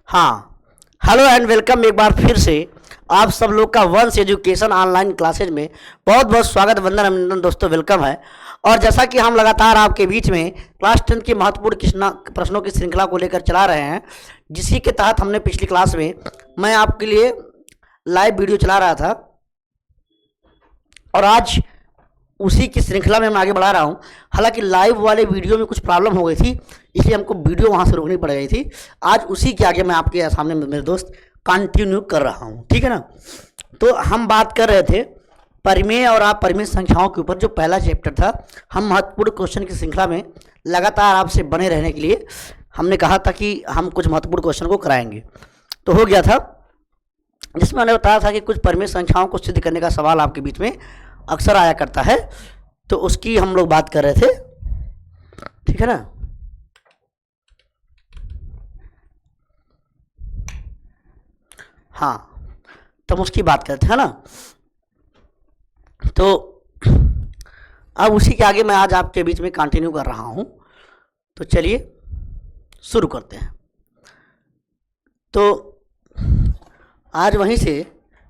हाँ, hello and welcome एक बार फिर से आप सब लोग का वंश एजुकेशन ऑनलाइन क्लासेज में बहुत बहुत स्वागत, वंदन, अभिनंदन दोस्तों, वेलकम है। और जैसा कि हम लगातार आपके बीच में क्लास 10 की महत्वपूर्ण प्रश्नों की श्रृंखला को लेकर चला रहे हैं, जिसी के तहत हमने पिछली क्लास में मैं आपके लिए लाइव वीडियो चला रहा था और आज उसी की श्रृंखला में मैं आगे बढ़ा रहा हूँ। हालांकि लाइव वाले वीडियो में कुछ प्रॉब्लम हो गई थी, इसलिए हमको वीडियो वहाँ से रोकनी पड़ गई थी। आज उसी के आगे मैं आपके सामने मेरे दोस्त कंटिन्यू कर रहा हूँ, ठीक है ना। तो हम बात कर रहे थे परिमेय और अपरिमेय संख्याओं के ऊपर, जो पहला चैप्टर था। हम महत्वपूर्ण क्वेश्चन की श्रृंखला में लगातार आपसे बने रहने के लिए हमने कहा था कि हम कुछ महत्वपूर्ण क्वेश्चन को कराएंगे। तो हो गया था, जिसमें मैंने बताया था कि कुछ परिमेय संख्याओं को सिद्ध करने का सवाल आपके बीच में अक्सर आया करता है, तो उसकी हम लोग बात कर रहे थे, ठीक है ना। हाँ, तब उसकी बात करते हैं ना। तो अब उसी के आगे मैं आज आपके बीच में कंटिन्यू कर रहा हूं, तो चलिए शुरू करते हैं। तो आज वहीं से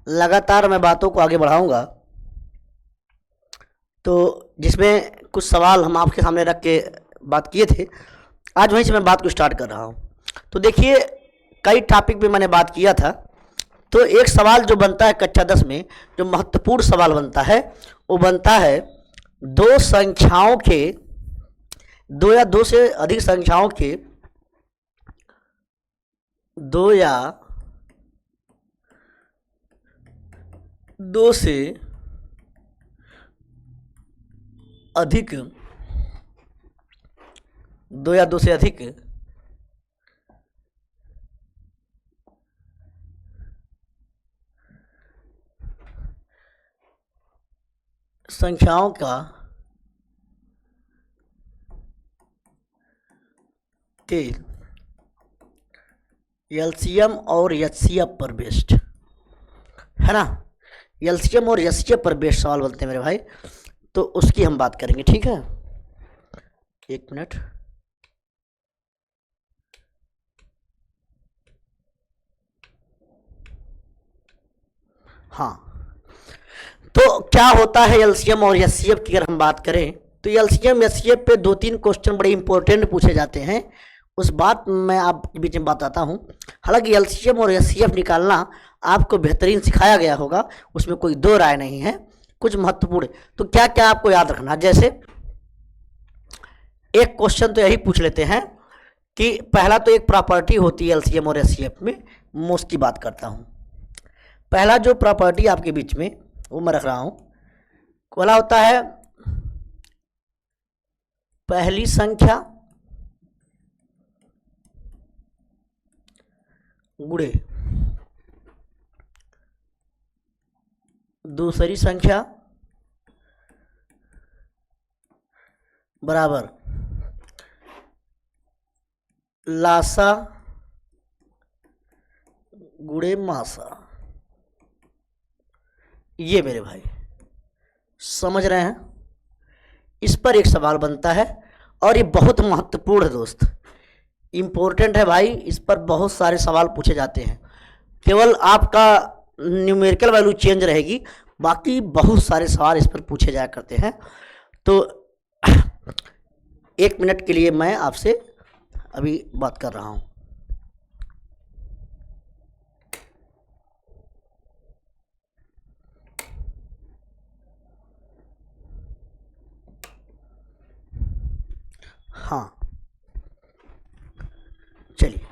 लगातार मैं बातों को आगे बढ़ाऊंगा, तो जिसमें कुछ सवाल हम आपके सामने रख के बात किए थे, आज वहीं से मैं बात को स्टार्ट कर रहा हूं। तो देखिए, कई टॉपिक पे मैंने बात किया था, तो एक सवाल जो बनता है कक्षा 10 में, जो महत्वपूर्ण सवाल बनता है, वो बनता है दो संख्याओं के, दो या दो से अधिक संख्याओं के, दो या दो से अधिक, दो या दो से अधिक संख्याओं का के एलसीएम और एचसीएफ पर बेस्ड, है ना। एलसीएम और एचसीएफ पर बेस्ड सवाल बोलते हैं मेरे भाई, तो उसकी हम बात करेंगे, ठीक है। एक मिनट। हाँ, तो क्या होता है एलसीएम और एचसीएफ की अगर हम बात करें, तो एलसीएम एचसीएफ पे दो तीन क्वेश्चन बड़े इंपॉर्टेंट पूछे जाते हैं, उस बात मैं आपके बीच में बताता हूँ। हालांकि एलसीएम और एचसीएफ निकालना आपको बेहतरीन सिखाया गया होगा, उसमें कोई दो राय नहीं है। कुछ महत्वपूर्ण, तो क्या क्या आपको याद रखना, जैसे एक क्वेश्चन तो यही पूछ लेते हैं कि पहला तो एक प्रॉपर्टी होती है एलसीएम और एचसीएफ में, मैं उसकी बात करता हूँ। पहला जो प्रॉपर्टी आपके बीच में वो मैं रख रहा हूँ, पहला होता है पहली संख्या गुणे दूसरी संख्या बराबर लासा गुणे मासा। ये मेरे भाई समझ रहे हैं, इस पर एक सवाल बनता है और ये बहुत महत्वपूर्ण है दोस्त, इम्पोर्टेंट है भाई। इस पर बहुत सारे सवाल पूछे जाते हैं, केवल आपका न्यूमेरिकल वैल्यू चेंज रहेगी, बाकी बहुत सारे सवाल इस पर पूछे जाया करते हैं। तो एक मिनट के लिए मैं आपसे अभी बात कर रहा हूँ। हाँ, चलिए,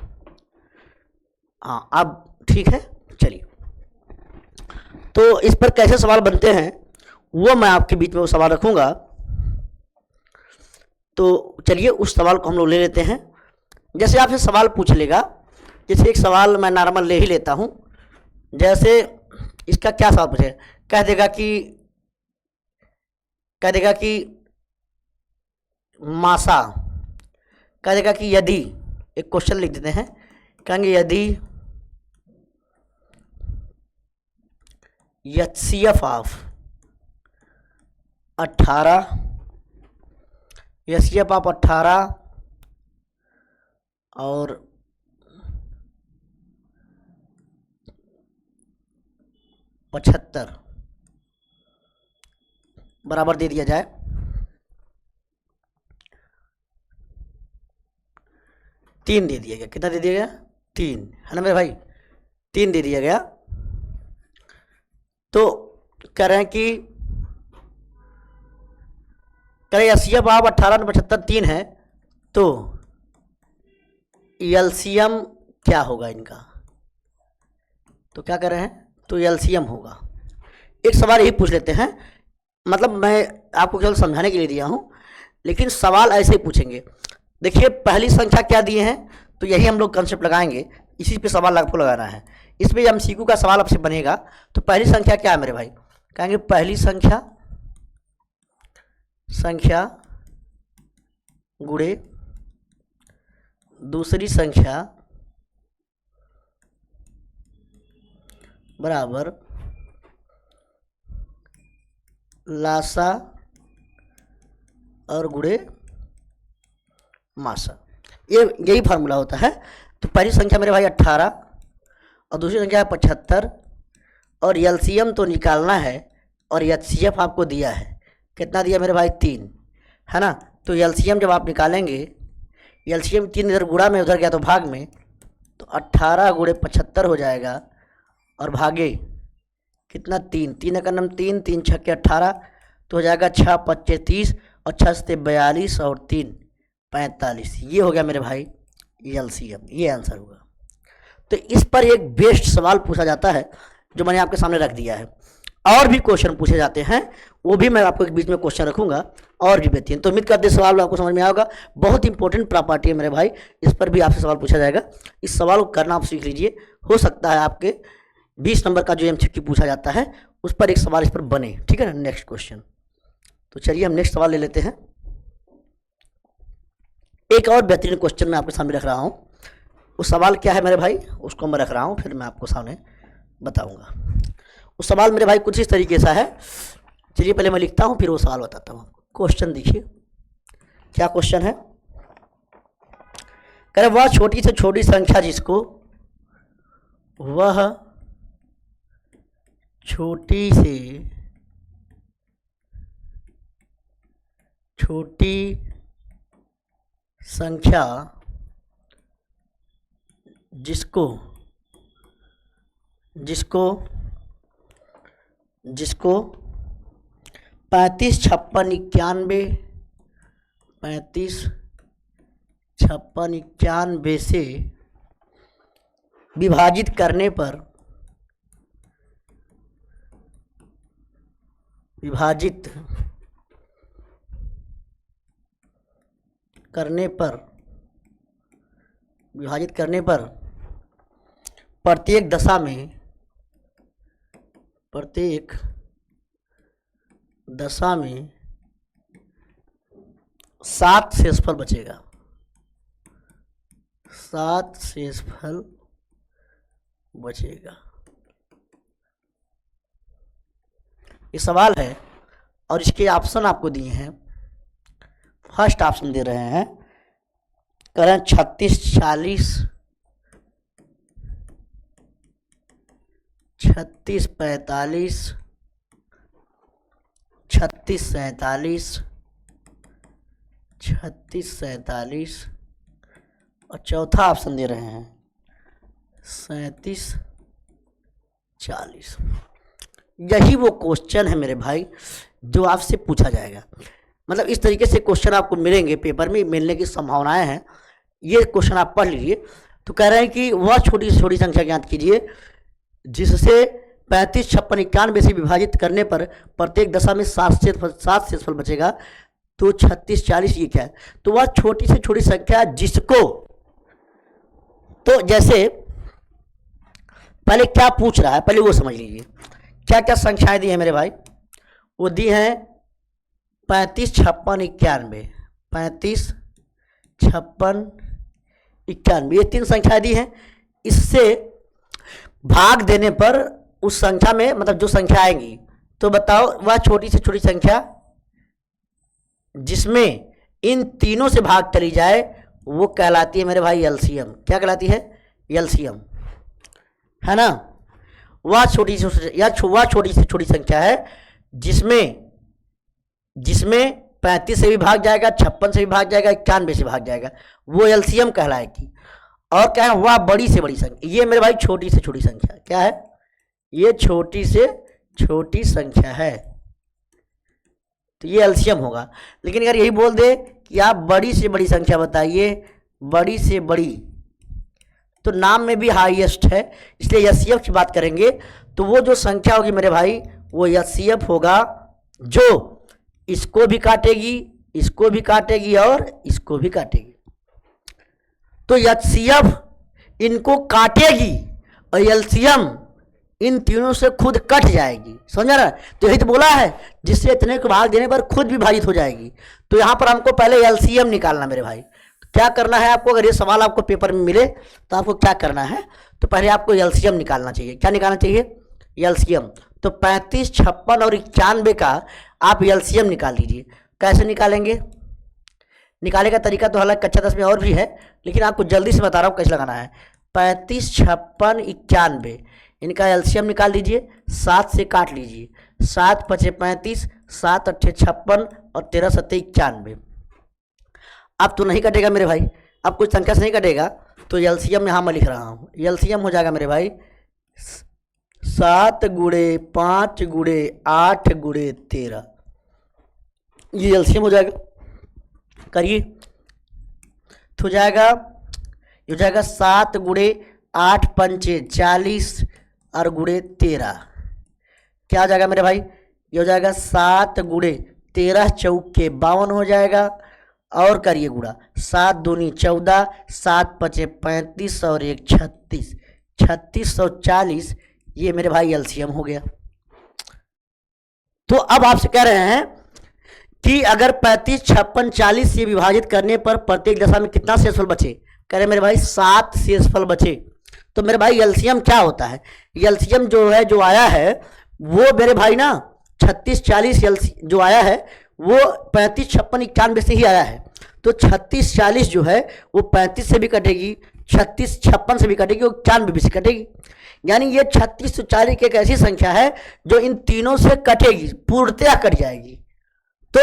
हाँ अब ठीक है। चलिए, तो इस पर कैसे सवाल बनते हैं वो मैं आपके बीच में वो सवाल रखूंगा। तो चलिए उस सवाल को हम लोग ले लेते हैं। जैसे आपसे सवाल पूछ लेगा, जैसे एक सवाल मैं नॉर्मल ले ही लेता हूँ, जैसे इसका क्या सवाल पूछे, कह देगा कि मासा, कह देगा कि यदि, एक क्वेश्चन लिख देते हैं, कहेंगे यदि एचसीएफ ऑफ 18, एचसीएफ ऑफ 18 और 75 बराबर दे दिया जाए 3 दे दिया गया। कितना दे दिया गया? 3, है ना मेरे भाई? 3 दे दिया गया। तो कह रहे हैं कि करें एलसीएम आप 18 और 75 3 है, तो एलसीएम क्या होगा इनका? तो क्या कर रहे हैं? तो एलसीएम होगा। एक सवाल यही पूछ लेते हैं, मतलब मैं आपको केवल समझाने के लिए दिया हूं, लेकिन सवाल ऐसे ही पूछेंगे। देखिए पहली संख्या क्या दिए हैं, तो यही हम लोग कंसेप्ट लगाएंगे, इसी पे सवाल आपको लगाना है। इसमें एमसीक्यू का सवाल आपसे बनेगा। तो पहली संख्या क्या है मेरे भाई? कहेंगे पहली संख्या गुणे दूसरी संख्या बराबर लासा और गुणे मासा। यही फार्मूला होता है। तो पहली संख्या मेरे भाई 18 और दूसरी संख्या है 75 और एलसीएम तो निकालना है और एचसीएफ आपको दिया है। कितना दिया मेरे भाई? 3, है ना? तो एलसीएम जब आप निकालेंगे, एलसीएम 3 इधर गुणा में उधर गया तो भाग में, तो 18 गुणे 75 हो जाएगा और भागे कितना? 3, 3 का नाम 3, 3 छक्के 18, तो हो जाएगा 6 25 30 और 6 से 42 और 3 45। ये हो गया मेरे भाई एलसीएम, ये आंसर होगा। तो इस पर एक बेस्ट सवाल पूछा जाता है जो मैंने आपके सामने रख दिया है। और भी क्वेश्चन पूछे जाते हैं, वो भी मैं आपको एक बीच में क्वेश्चन रखूंगा और भी बेहतरीन। तो उम्मीद करते सवाल आपको समझ में आया होगा। बहुत इंपॉर्टेंट प्रॉपर्टी है मेरे भाई, इस पर भी आपसे सवाल पूछा जाएगा। इस सवाल को करना आप सीख लीजिए, हो सकता है आपके 20 नंबर का जो एमसीक्यू पूछा जाता है उस पर एक सवाल इस पर बने, ठीक है ना? Next question. तो चलिए हम नेक्स्ट सवाल ले लेते हैं। एक और बेहतरीन क्वेश्चन मैं आपके सामने रख रहा हूँ। वो सवाल क्या है मेरे भाई, उसको मैं रख रहा हूँ, फिर मैं आपको सामने बताऊंगा। वो सवाल मेरे भाई कुछ इस तरीके सा है। चलिए पहले मैं लिखता हूँ, फिर वो सवाल बताता हूँ आपको। क्वेश्चन देखिए क्या क्वेश्चन है। कह रहे वह छोटी से छोटी संख्या जिसको, वह छोटी से छोटी संख्या जिसको 35 56 91 से विभाजित करने पर प्रत्येक दशा में 7 शेषफल बचेगा। 7 शेषफल बचेगा। ये सवाल है और इसके ऑप्शन आपको दिए हैं। फर्स्ट ऑप्शन दे रहे हैं, कह रहे हैं 36 40 36 45 36 47 36 47 और चौथा ऑप्शन दे रहे हैं 37 40। यही वो क्वेश्चन है मेरे भाई जो आपसे पूछा जाएगा। मतलब इस तरीके से क्वेश्चन आपको मिलेंगे, पेपर में मिलने की संभावनाएं हैं। ये क्वेश्चन आप पढ़ लीजिए। तो कह रहे हैं कि वह छोटी से छोटी संख्या ज्ञात कीजिए जिससे 35 56 91 से विभाजित करने पर प्रत्येक दशा में 7 शेषफल बचेगा। तो 36 40 ये क्या है? तो वह छोटी से छोटी संख्या जिसको, तो जैसे पहले क्या पूछ रहा है पहले वो समझ लीजिए। क्या क्या संख्याएं दी है मेरे भाई? वो दी हैं 35 56 91। 35 56 91 ये 3 संख्याएं दी हैं। इससे भाग देने पर उस संख्या में, मतलब जो संख्या आएंगी, तो बताओ वह छोटी से छोटी संख्या जिसमें इन तीनों से भाग चली जाए वो कहलाती है मेरे भाई एलसीएम। क्या कहलाती है? एलसीएम, है ना? वह छोटी से छोटी संख्या है जिसमें 35 से भी भाग जाएगा, 56 से भी भाग जाएगा, 91 से भाग जाएगा, वो एलसीएम कहलाएगी। और क्या है, वह बड़ी से बड़ी संख्या। ये मेरे भाई छोटी से छोटी संख्या क्या है, ये छोटी से छोटी संख्या है, तो ये एलसीएम होगा। लेकिन अगर यही बोल दे कि आप बड़ी से बड़ी संख्या बताइए, बड़ी से बड़ी, तो नाम में भी हाईएस्ट है, इसलिए एचसीएफ की बात करेंगे तो वो जो संख्या होगी मेरे भाई वो एचसीएफ होगा जो इसको भी काटेगी, इसको भी काटेगी और इसको भी काटेगी। तो एचसीएफ इनको काटेगी और एलसीएम इन तीनों से खुद कट जाएगी, समझा ना। तो यही तो बोला है जिससे इतने को भाग देने पर खुद विभाजित हो जाएगी। तो यहाँ पर हमको पहले एलसीएम निकालना मेरे भाई। क्या करना है आपको, अगर ये सवाल आपको पेपर में मिले तो आपको क्या करना है, तो पहले आपको एलसीएम निकालना चाहिए। क्या निकालना चाहिए, एलसीएम। तो 35, 56 और 91 का आप एलसीएम निकाल लीजिए। कैसे निकालेंगे, निकाले का तरीका तो हालांकि कक्षा 10 में और भी है, लेकिन आपको जल्दी से बता रहा हूँ कैसे लगाना है। 35, 56, 91 इनका एलसीएम निकाल लीजिए, 7 से काट लीजिए, 7 पचे 35, 7 अट्ठे 56 और 13 सत्ते 91। अब तो नहीं कटेगा मेरे भाई, अब कुछ संख्या से नहीं कटेगा, तो एलसीएम यहाँ मैं लिख रहा हूँ। एलसीएम हो जाएगा मेरे भाई 7 गुणे 5 गुणे 8 गुणे 13, ये एलसीएम हो जाएगा। करिए तो हो जाएगा 7 गुणे 8 पंचे 40 और गुणे 13, क्या हो जाएगा मेरे भाई, ये हो जाएगा 7 गुणे 13 चौके 52 हो जाएगा। और करिए गुणा, 7 दूनी 14, 7 पचे 35 और 1 36, 3640, ये मेरे भाई एलसीएम हो गया। तो अब आपसे कह रहे हैं कि अगर 35, 56, 40 से विभाजित करने पर प्रत्येक दशा में कितना शेषफल बचे, कह रहे मेरे भाई 7 शेषफल बचे। तो मेरे भाई एलसीएम क्या होता है, एलसीएम जो है जो आया है वो मेरे भाई ना 36, 40 जो आया है वो 35, 56, 91 से ही आया है। तो 36, 40 जो है वो 35 से भी कटेगी, 36, 56 से भी कटेगी और 91 से कटेगी। यानी ये 36 और 40 एक ऐसी संख्या है जो इन तीनों से कटेगी, पूर्णतया कट जाएगी। तो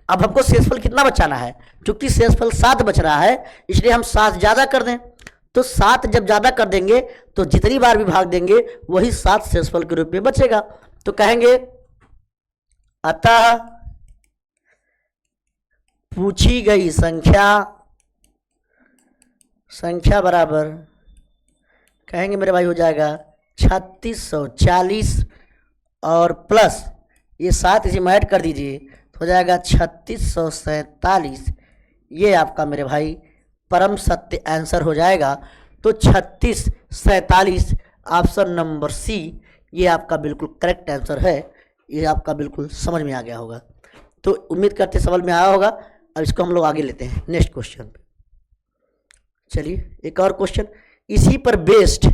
अब हमको शेषफल कितना बचाना है, क्योंकि शेषफल 7 बच रहा है इसलिए हम 7 ज़्यादा कर दें। तो 7 जब ज़्यादा कर देंगे तो जितनी बार भी भाग देंगे वही 7 शेषफल के रूप में बचेगा। तो कहेंगे अतः पूछी गई संख्या बराबर, कहेंगे मेरे भाई हो जाएगा 3640 और प्लस ये 7 इसी में ऐड कर दीजिए तो हो जाएगा 3647। ये आपका मेरे भाई परम सत्य आंसर हो जाएगा। तो 3647 ऑप्शन नंबर सी ये आपका बिल्कुल करेक्ट आंसर है। ये आपका बिल्कुल समझ में आ गया होगा। तो उम्मीद करते समझ में आया होगा। अब इसको हम लोग आगे लेते हैं नेक्स्ट क्वेश्चन पे। चलिए एक और क्वेश्चन, इसी पर बेस्ड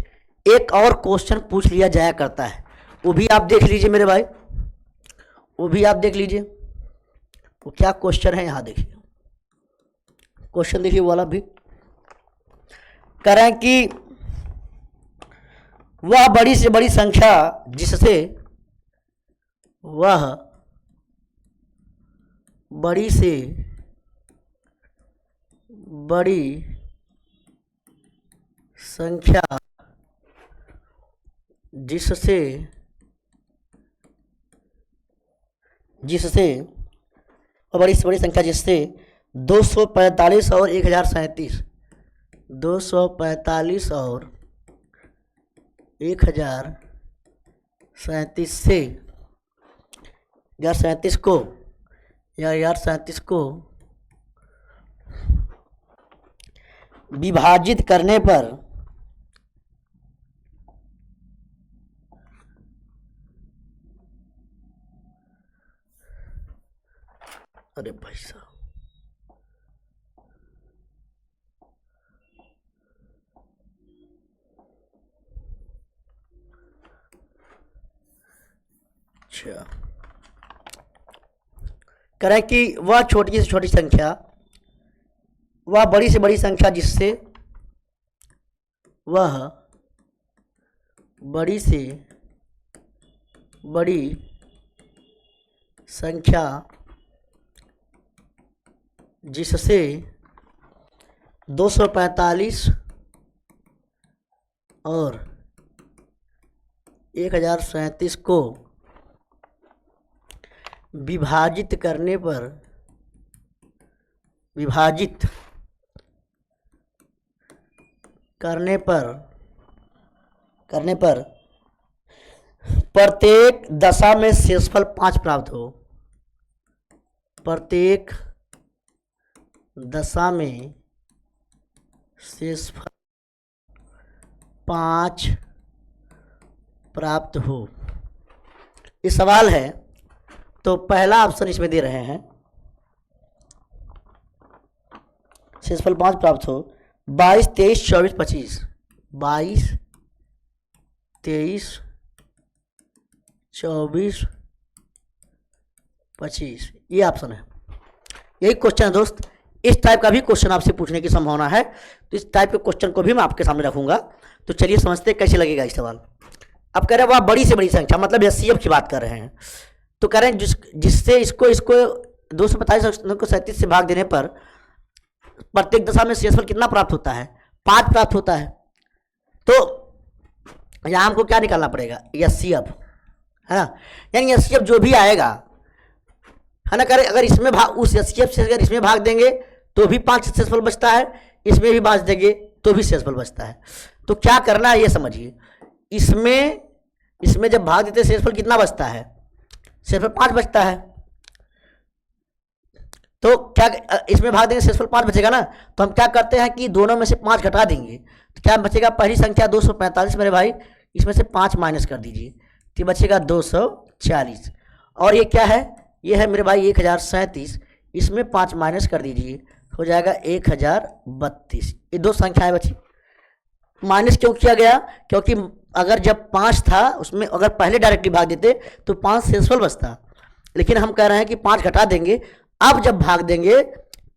एक और क्वेश्चन पूछ लिया जाया करता है, वो भी आप देख लीजिए मेरे भाई, वो भी आप देख लीजिए वो क्या क्वेश्चन है। यहाँ देखिए क्वेश्चन देखिए वो वाला भी कह रहे हैं कि वह बड़ी से बड़ी संख्या जिससे वह बड़ी से बड़ी संख्या जिससे और बड़ी से बड़ी संख्या जिससे 245 और 1037, 245 और 1037 से 1037 को 1037 को विभाजित करने पर अरे भाई साहब अच्छा करें कि वह छोटी से छोटी संख्या, वह बड़ी से बड़ी संख्या जिससे वह बड़ी से बड़ी संख्या जिससे 245 और 1037 को विभाजित करने पर प्रत्येक दशा में शेषफल 5 प्राप्त हो। प्रत्येक दशा में शेषफल 5 प्राप्त हो। ये सवाल है, तो पहला ऑप्शन इसमें दे रहे हैं, शेषफल 5 प्राप्त हो। 22, 23, 24, 25। 22, 23, 24, 25 ये ऑप्शन है। यही क्वेश्चन है दोस्त। इस टाइप का भी क्वेश्चन आपसे पूछने की संभावना है, तो इस टाइप के क्वेश्चन को भी मैं आपके सामने रखूंगा। तो चलिए समझते हैं कैसे लगेगा इस सवाल। अब कह रहे हैं वह बड़ी से बड़ी संख्या, मतलब एचसीएफ की बात कर रहे हैं। तो कह रहे हैं जिससे इसको 245 को 37 से भाग देने पर प्रत्येक दशा में शेषफल कितना प्राप्त होता है? 5 प्राप्त होता है। तो यहाँ हमको क्या निकालना पड़ेगा? एचसीएफ, है ना। यानी एचसीएफ जो भी आएगा, है ना, करें अगर इसमें भाग, उस एचसीएफ से अगर इसमें भाग देंगे तो भी 5 शेषफल बचता है, इसमें भी भाग देंगे तो भी शेषफल बचता है। तो क्या करना है ये समझिए। इसमें जब भाग देते शेषफल कितना बचता है? शेषफल 5 बचता है। तो क्या इसमें भाग देंगे शेषफल 5 बचेगा ना, तो हम क्या करते हैं कि दोनों में से 5 घटा देंगे। तो क्या बचेगा? पहली संख्या 245 मेरे भाई, इसमें से 5 माइनस कर दीजिए तो बचेगा 240। और ये क्या है? ये है मेरे भाई 1037, इसमें 5 माइनस कर दीजिए, हो जाएगा 1032। ये 2 संख्याएं बची। माइनस क्यों किया गया? क्योंकि अगर जब 5 था उसमें अगर पहले डायरेक्टली भाग देते तो 5 शेषफल बचता, लेकिन हम कह रहे हैं कि 5 घटा देंगे। अब जब भाग देंगे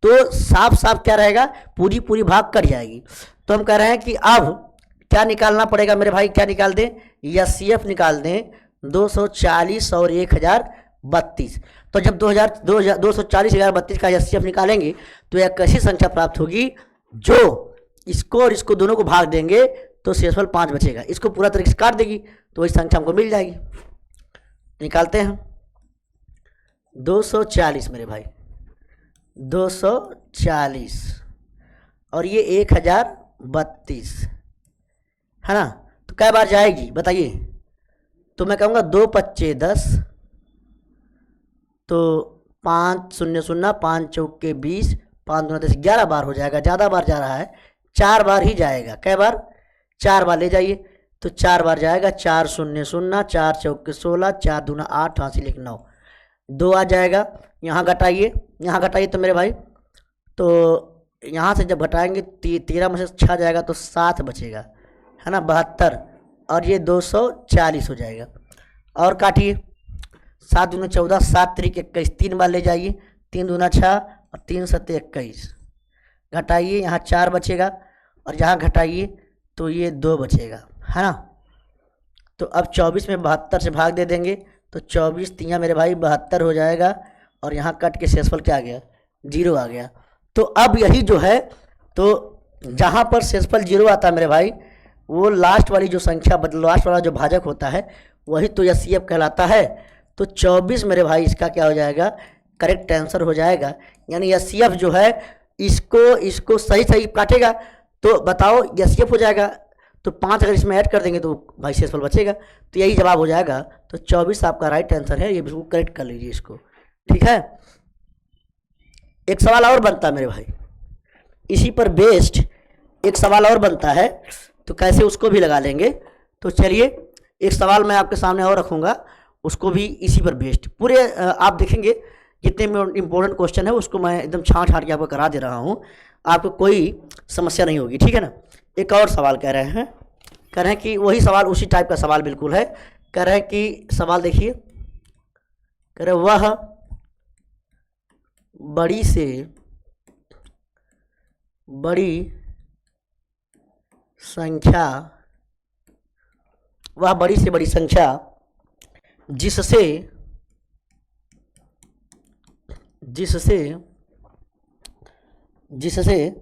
तो साफ साफ क्या रहेगा? पूरी भाग कट जाएगी। तो हम कह रहे हैं कि अब क्या निकालना पड़ेगा मेरे भाई? क्या निकाल दें? एचसीएफ निकाल दें 240 और 1032। तो जब 240 1032 का एचसीएफ निकालेंगे तो एक ऐसी संख्या प्राप्त होगी जो इसको और इसको दोनों को भाग देंगे तो शेषफल 5 बचेगा, इसको पूरा तरीके से काट देगी तो वही संख्या हमको मिल जाएगी। निकालते हैं 240 मेरे भाई, 240 और ये 1032, है ना। तो कै बार जाएगी बताइए? तो मैं कहूँगा 2 पच्चे 10, तो 5 0 0, 5 चौके 20, 5 दूना 10, 11 बार हो जाएगा। ज़्यादा बार जा रहा है, 4 बार ही जाएगा। कै बार? 4 बार ले जाइए तो 4 बार जाएगा। 4 0 0, 4 चौके 16, 4 दूना 8, हाँसी लिख 9, 2 आ जाएगा। यहाँ घटाइए तो मेरे भाई, तो यहाँ से जब घटाएंगे 13 में से 6 जाएगा तो 7 बचेगा, है ना, 72। और ये 240 हो जाएगा। और काटिए, 7 दूना 14, 7 त्रिक 21, 3 बार ले जाइए, 3 दूना 6 और 3 सत्ते 21। घटाइए, यहाँ 4 बचेगा और यहाँ घटाइए तो ये 2 बचेगा, है ना। तो अब 24 में 72 से भाग दे देंगे तो 24 तियाँ मेरे भाई 72 हो जाएगा। और यहाँ कट के शेषफल क्या आ गया? 0 आ गया। तो अब यही जो है, तो जहाँ पर शेषफल 0 आता है मेरे भाई, वो लास्ट वाली जो संख्या लास्ट वाला जो भाजक होता है वही तो एचसीएफ कहलाता है। तो 24 मेरे भाई इसका क्या हो जाएगा? करेक्ट आंसर हो जाएगा। यानी एचसीएफ जो है इसको सही काटेगा तो बताओ एचसीएफ हो जाएगा। तो 5 अगर इसमें ऐड कर देंगे तो भाई शेषफल बचेगा। तो यही जवाब हो जाएगा। तो 24 आपका राइट आंसर है, ये बिल्कुल करेक्ट कर लीजिए इसको, ठीक है। एक सवाल और बनता है मेरे भाई, इसी पर बेस्ड एक सवाल और बनता है, तो कैसे उसको भी लगा लेंगे। तो चलिए एक सवाल मैं आपके सामने और रखूँगा, उसको भी इसी पर बेस्ड पूरे आप देखेंगे जितने इंपॉर्टेंट क्वेश्चन है उसको मैं एकदम छाँट के आपको करा दे रहा हूँ, आपको कोई समस्या नहीं होगी, ठीक है ना। एक और सवाल कह रहे हैं कि वही सवाल उसी टाइप का सवाल बिल्कुल है। कह रहे हैं कि सवाल देखिए, कह रहे वह बड़ी से बड़ी संख्या वह बड़ी से बड़ी संख्या जिससे जिससे जिससे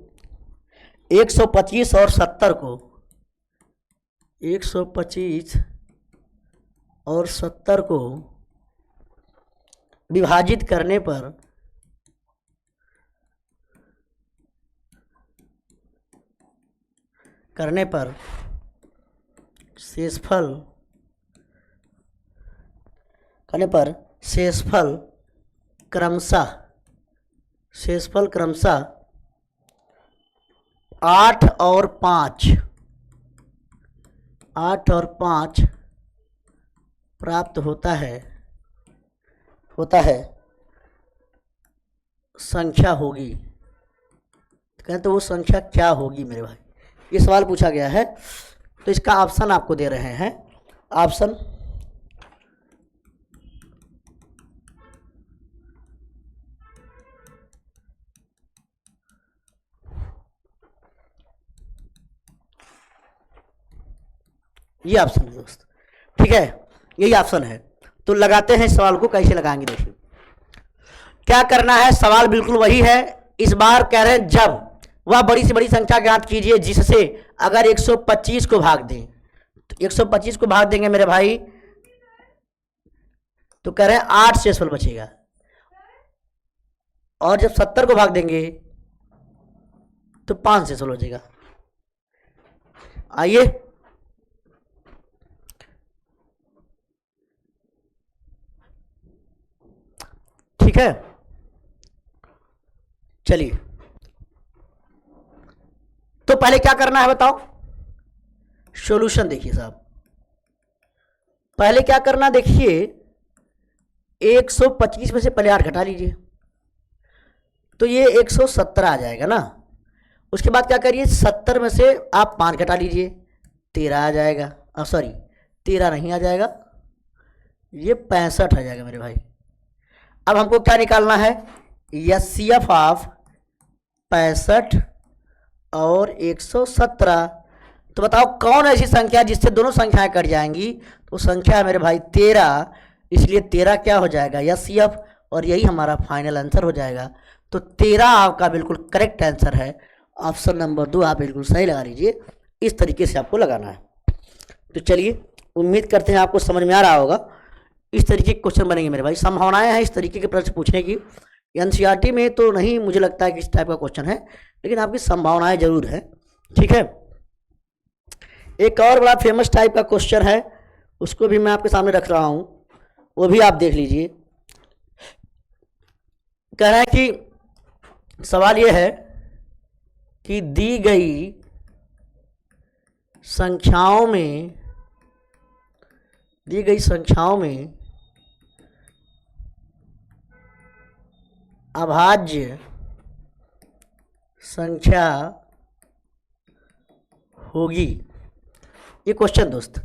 125 और 70 को 125 और 70 को विभाजित करने पर शेषफल क्रमशः 8 और 5 प्राप्त होता है संख्या होगी। कहते तो वो संख्या क्या होगी मेरे भाई, ये सवाल पूछा गया है। तो इसका ऑप्शन आपको दे रहे हैं। ऑप्शन ये ऑप्शन है दोस्त, ठीक है, यही ऑप्शन है। तो लगाते हैं सवाल को, कैसे लगाएंगे देखिए। क्या करना है, सवाल बिल्कुल वही है। इस बार कह रहे हैं जब वह बड़ी से बड़ी संख्या ज्ञात कीजिए जिससे अगर 125 को भाग दें, तो 125 को भाग देंगे मेरे भाई तो कह रहे हैं 8 शेषफल बचेगा, और जब 70 को भाग देंगे तो 5 शेषफल बचेगा। आइए ठीक है, चलिए। तो पहले क्या करना है बताओ, सॉल्यूशन देखिए साहब। पहले क्या करना देखिए, 125 में से पहले 8 घटा लीजिए तो ये 117 आ जाएगा ना। उसके बाद क्या करिए, 70 में से आप 5 घटा लीजिए, 13 आ जाएगा। सॉरी 13 नहीं आ जाएगा, ये 65 आ जाएगा मेरे भाई। अब हमको क्या निकालना है, HCF ऑफ 65 और 117। तो बताओ कौन ऐसी संख्या जिससे दोनों संख्याएं कट जाएंगी, तो संख्या है मेरे भाई 13, इसलिए 13 क्या हो जाएगा HCF, और यही हमारा फाइनल आंसर हो जाएगा। तो 13 आपका बिल्कुल करेक्ट आंसर है। ऑप्शन नंबर 2 आप बिल्कुल सही लगा लीजिए। इस तरीके से आपको लगाना है। तो चलिए, उम्मीद करते हैं आपको समझ में आ रहा होगा। इस तरीके के क्वेश्चन बनेंगे मेरे भाई, संभावनाएं हैं इस तरीके के प्रश्न पूछने की। एनसीईआरटी में तो नहीं मुझे लगता है कि इस टाइप का क्वेश्चन है, लेकिन आपकी संभावनाएं जरूर है, ठीक है। एक और बड़ा फेमस टाइप का क्वेश्चन है, उसको भी मैं आपके सामने रख रहा हूं, वो भी आप देख लीजिए। कह रहा है कि सवाल ये है कि दी गई संख्याओं में अभाज्य संख्या होगी। ये क्वेश्चन दोस्त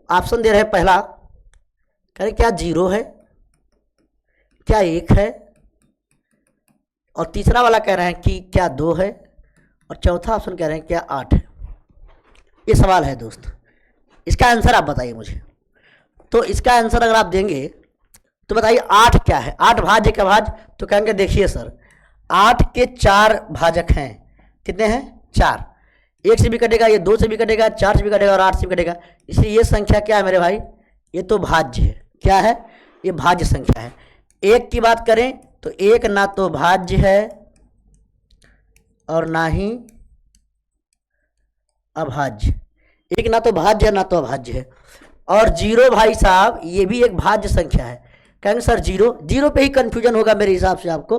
ऑप्शन दे रहे हैं। पहला कह रहे क्या 0 है, क्या 1 है, और तीसरा वाला कह रहे हैं कि क्या 2 है, और चौथा ऑप्शन कह रहे हैं क्या 8 है। ये सवाल है दोस्त, इसका आंसर आप बताइए मुझे। तो इसका आंसर अगर आप देंगे तो बताइए 8 क्या है। 8 भाज्य का भाज्य, तो कहेंगे देखिए सर 8 के 4 भाजक हैं। कितने हैं? 4। 1 से भी कटेगा, ये 2 से भी कटेगा, 4 से भी कटेगा और 8 से भी कटेगा। इसलिए ये संख्या क्या है मेरे भाई, ये तो भाज्य है। क्या है? ये भाज्य संख्या है। 1 की बात करें तो 1 ना तो भाज्य है और ना ही अभाज्य। 1 ना तो भाज्य है ना तो अभाज्य है। और 0 भाई साहब ये भी एक भाज्य संख्या है। कहेंगे सर 0 पे ही कंफ्यूजन होगा मेरे हिसाब से आपको।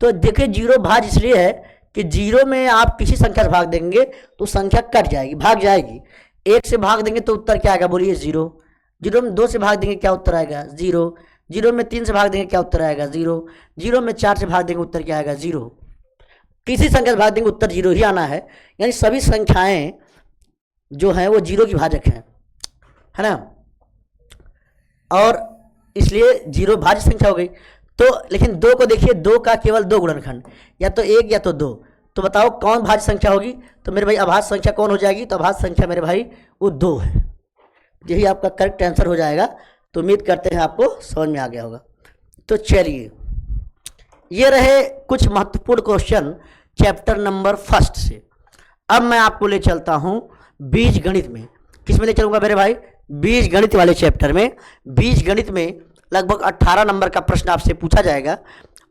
तो देखिए 0 भाज्य इसलिए है कि 0 में आप किसी संख्या से भाग देंगे तो संख्या कट जाएगी, भाग जाएगी। 1 से भाग देंगे तो उत्तर क्या आएगा बोलिए 0। 0 में 2 से भाग देंगे क्या उत्तर आएगा 0। 0 में 3 से भाग देंगे क्या उत्तर आएगा 0। 0 में 4 से भाग देंगे उत्तर क्या आएगा 0। किसी संख्या से भाग देंगे उत्तर 0 ही आना है। यानी सभी संख्याएं जो हैं वो 0 की भाजक हैं, है ना। और इसलिए 0 भाज्य संख्या हो गई। तो लेकिन 2 को देखिए, 2 का केवल 2 गुणनखंड, या तो 1 या तो 2। तो बताओ कौन भाज्य संख्या होगी। तो मेरे भाई अभाज्य संख्या कौन हो जाएगी, तो अभाज्य संख्या मेरे भाई वो 2 है। यही आपका करेक्ट आंसर हो जाएगा। तो उम्मीद करते हैं आपको समझ में आ गया होगा। तो चलिए, ये रहे कुछ महत्वपूर्ण क्वेश्चन चैप्टर नंबर फर्स्ट से। अब मैं आपको ले चलता हूं बीज गणित में। किस में ले चलूंगा मेरे भाई? बीज गणित वाले चैप्टर में। बीज गणित में लगभग 18 नंबर का प्रश्न आपसे पूछा जाएगा।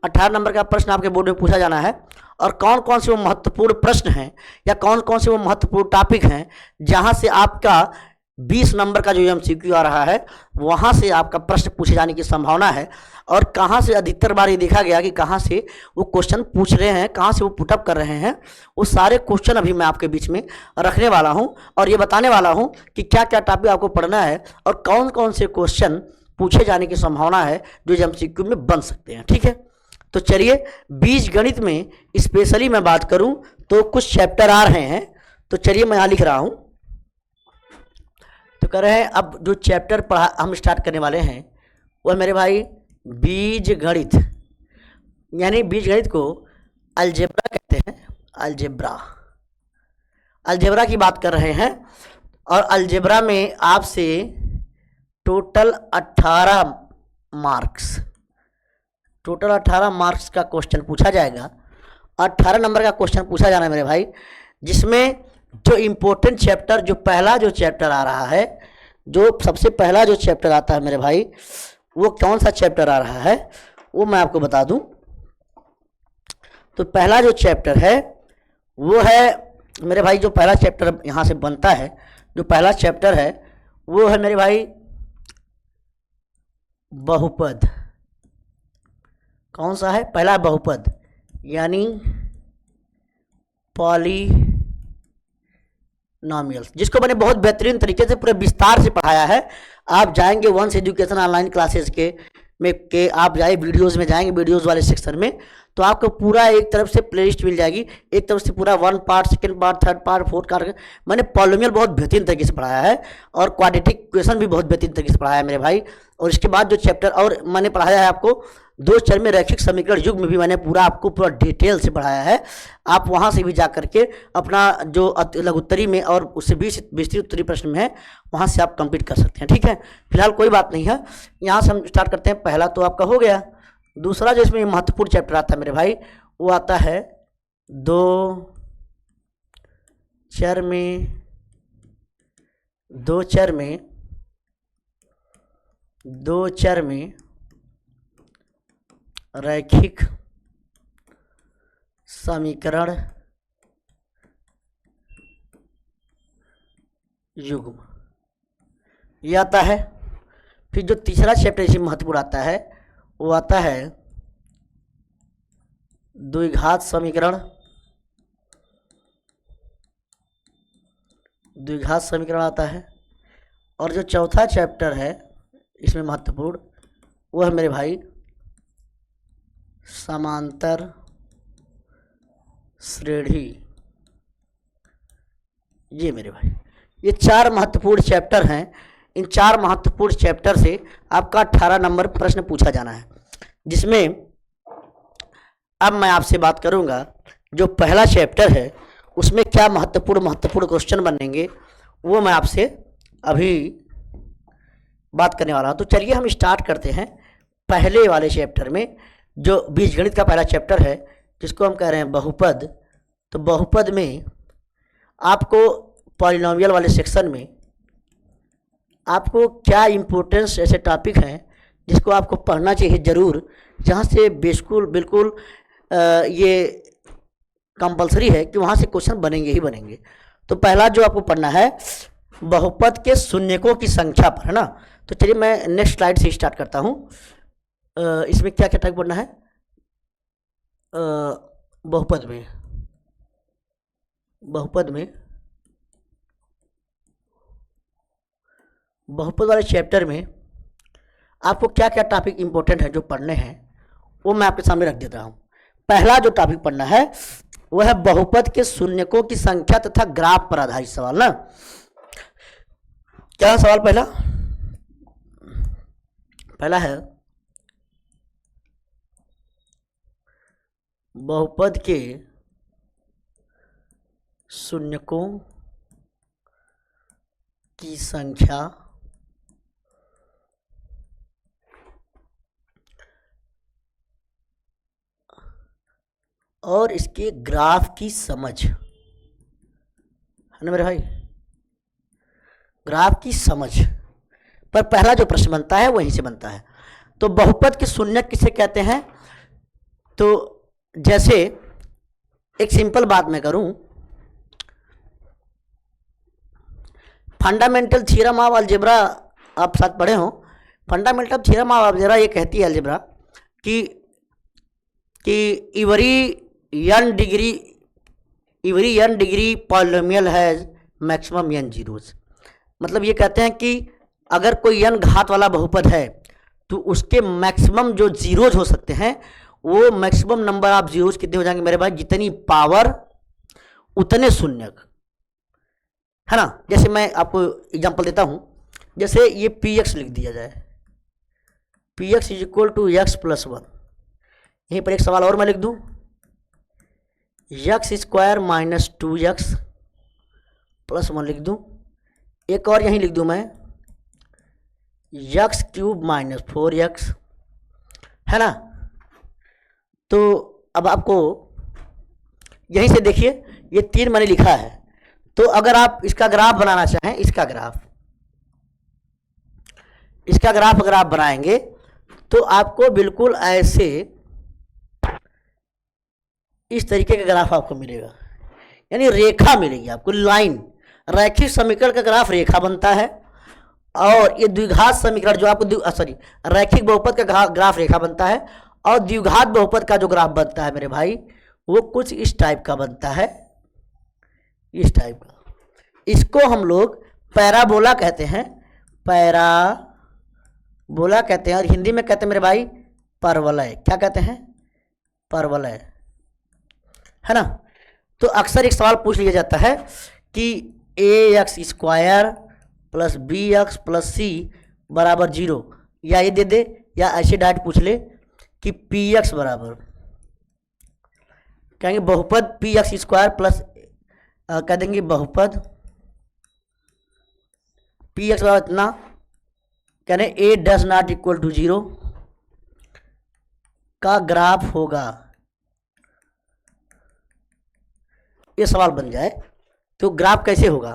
18 नंबर का प्रश्न आपके बोर्ड में पूछा जाना है। और कौन कौन से वो महत्वपूर्ण प्रश्न हैं या कौन कौन से वो महत्वपूर्ण टॉपिक हैं जहां से आपका 20 नंबर का जो एमसीक्यू आ रहा है वहां से आपका प्रश्न पूछे जाने की संभावना है। और कहां से अधिकतर बार ये देखा गया कि कहां से वो क्वेश्चन पूछ रहे हैं, कहां से वो पुटअप कर रहे हैं, वो सारे क्वेश्चन अभी मैं आपके बीच में रखने वाला हूं और ये बताने वाला हूं कि क्या क्या टॉपिक आपको पढ़ना है और कौन कौन से क्वेश्चन पूछे जाने की संभावना है जो एमसीक्यू में बन सकते हैं। ठीक है, तो चलिए, बीज गणित में स्पेशली मैं बात करूं तो कुछ चैप्टर आ रहे हैं। तो चलिए, मैं यहां लिख रहा हूं। तो कह रहे हैं अब जो चैप्टर पढ़ा हम स्टार्ट करने वाले हैं वह मेरे भाई बीज गणित, यानी बीज गणित को अलजेब्रा कहते हैं। अलजेब्रा, अलजेब्रा की बात कर रहे हैं। और अलजेब्रा में आपसे टोटल 18 मार्क्स, टोटल 18 मार्क्स का क्वेश्चन पूछा जाएगा। 18 नंबर का क्वेश्चन पूछा जाना है मेरे भाई, जिसमें जो इम्पोर्टेंट चैप्टर, जो पहला जो चैप्टर आ रहा है, जो सबसे पहला जो चैप्टर आता है मेरे भाई, वो कौन सा चैप्टर आ रहा है वो मैं आपको बता दूं। तो पहला जो चैप्टर है वो है मेरे भाई, जो पहला चैप्टर यहाँ से बनता है, जो पहला चैप्टर है वो है मेरे भाई बहुपद। कौन सा है? पहला बहुपद, यानी पॉलीनॉमियल्स, जिसको मैंने बहुत बेहतरीन तरीके से पूरे विस्तार से पढ़ाया है। आप जाएंगे वंस एजुकेशन ऑनलाइन क्लासेस के आप जाए वीडियोस में जाएंगे, वीडियोस वाले सेक्शन में, तो आपको पूरा एक तरफ से प्लेलिस्ट मिल जाएगी, एक तरफ से पूरा 1 part, 2nd part, 3rd part, 4th part. मैंने पॉलिनोमियल बहुत बेहतरीन तरीके से पढ़ाया है और क्वाड्रेटिक इक्वेशन भी बहुत बेहतरीन तरीके से पढ़ाया है मेरे भाई। और इसके बाद जो चैप्टर और मैंने पढ़ाया है आपको, 2 चर में रैखिक समीकरण युग में भी मैंने आपको पूरा डिटेल से पढ़ाया है। आप वहाँ से भी जा करके अपना जो लघुत्तरी में और उससे 20 विस्तृत उत्तरी प्रश्न में है, वहाँ से आप कंप्लीट कर सकते हैं। ठीक है, फिलहाल कोई बात नहीं है। यहाँ से हम स्टार्ट करते हैं। पहला तो आपका हो गया। दूसरा जो इसमें महत्वपूर्ण चैप्टर आता है मेरे भाई, वो आता है 2 चर में, 2 चर में, 2 चर में रैखिक समीकरण युग्म, ये आता है। फिर जो तीसरा चैप्टर इसमें महत्वपूर्ण आता है वो आता है द्विघात समीकरण, द्विघात समीकरण आता है। और जो चौथा चैप्टर है इसमें महत्वपूर्ण, वो है मेरे भाई समांतर श्रेणी। ये मेरे भाई, ये 4 महत्वपूर्ण चैप्टर हैं। इन 4 महत्वपूर्ण चैप्टर से आपका 18 नंबर प्रश्न पूछा जाना है, जिसमें अब मैं आपसे बात करूंगा जो पहला चैप्टर है उसमें क्या महत्वपूर्ण क्वेश्चन बनेंगे, वो मैं आपसे अभी बात करने वाला हूं। तो चलिए हम स्टार्ट करते हैं पहले वाले चैप्टर में, जो बीजगणित का पहला चैप्टर है, जिसको हम कह रहे हैं बहुपद। तो बहुपद में आपको पॉलिनोमियल वाले सेक्शन में आपको क्या इम्पोर्टेंस ऐसे टॉपिक हैं जिसको आपको पढ़ना चाहिए ज़रूर, जहाँ से बिल्कुल ये कंपलसरी है कि वहाँ से क्वेश्चन बनेंगे ही बनेंगे। तो पहला जो आपको पढ़ना है बहुपद के शून्यकों की संख्या पर, है ना। तो चलिए मैं नेक्स्ट स्लाइड से स्टार्ट करता हूँ। इसमें क्या क्या टाइप पढ़ना है बहुपद में, बहुपद वाले चैप्टर में आपको क्या क्या टॉपिक इंपॉर्टेंट है जो पढ़ने हैं, वो मैं आपके सामने रख देता हूँ। पहला जो टॉपिक पढ़ना है वह है बहुपद के शून्यकों की संख्या तथा ग्राफ पर आधारित सवाल ना। क्या सवाल पहला है बहुपद के शून्यकों की संख्या और इसके ग्राफ की समझ, है ना मेरे भाई, ग्राफ की समझ पर पहला जो प्रश्न बनता है वहीं से बनता है। तो बहुपद के शून्यक किसे कहते हैं? तो जैसे एक सिंपल बात मैं करूं, फंडामेंटल थ्योरम ऑफ अलजेब्रा आप साथ पढ़े हो। फंडामेंटल थ्योरम ऑफ अलजेब्रा ये कहती है अलजेब्रा कि every n degree polynomial has maximum n zeros. मतलब ये कहते हैं कि अगर कोई n घात वाला बहुपद है तो उसके मैक्सिमम जो जीरोज हो सकते हैं वो मैक्सिमम नंबर ऑफ जीरोज कितने हो जाएंगे मेरे भाई? जितनी पावर उतने शून्यक, है ना। जैसे मैं आपको एग्जांपल देता हूं, जैसे ये px लिख दिया जाए, px is equal to x plus 1। यहीं पर एक सवाल और मैं लिख दूं, x square minus 2x plus 1 लिख दूं। एक और यहीं लिख दूं मैं, x क्यूब माइनस 4x, है ना। तो अब आपको यहीं से देखिए ये 3 मैंने लिखा है। तो अगर आप इसका ग्राफ बनाना चाहें, इसका ग्राफ अगर आप बनाएंगे तो आपको बिल्कुल ऐसे इस तरीके का ग्राफ आपको मिलेगा, यानी रेखा मिलेगी आपको, लाइन। रैखिक समीकरण का ग्राफ रेखा बनता है और ये द्विघात समीकरण जो आपको रैखिक बहुपद का ग्राफ रेखा बनता है और द्विघात बहुपद का जो ग्राफ बनता है मेरे भाई वो कुछ इस टाइप का बनता है, इस टाइप का। इसको हम लोग पैराबोला कहते हैं, पैराबोला कहते हैं, और हिंदी में कहते हैं मेरे भाई परवलय। क्या कहते हैं? परवलय, है ना। तो अक्सर एक सवाल पूछ लिया जाता है कि ax square plus bx plus c बराबर 0, या ये दे दे या ऐसे डायरेक्ट पूछ ले कि px बराबर, कहेंगे बहुपद px स्क्वायर प्लस कह देंगे बहुपद px बराबर इतना, कहने a does not equal to 0 का ग्राफ होगा। ये सवाल बन जाए तो ग्राफ कैसे होगा?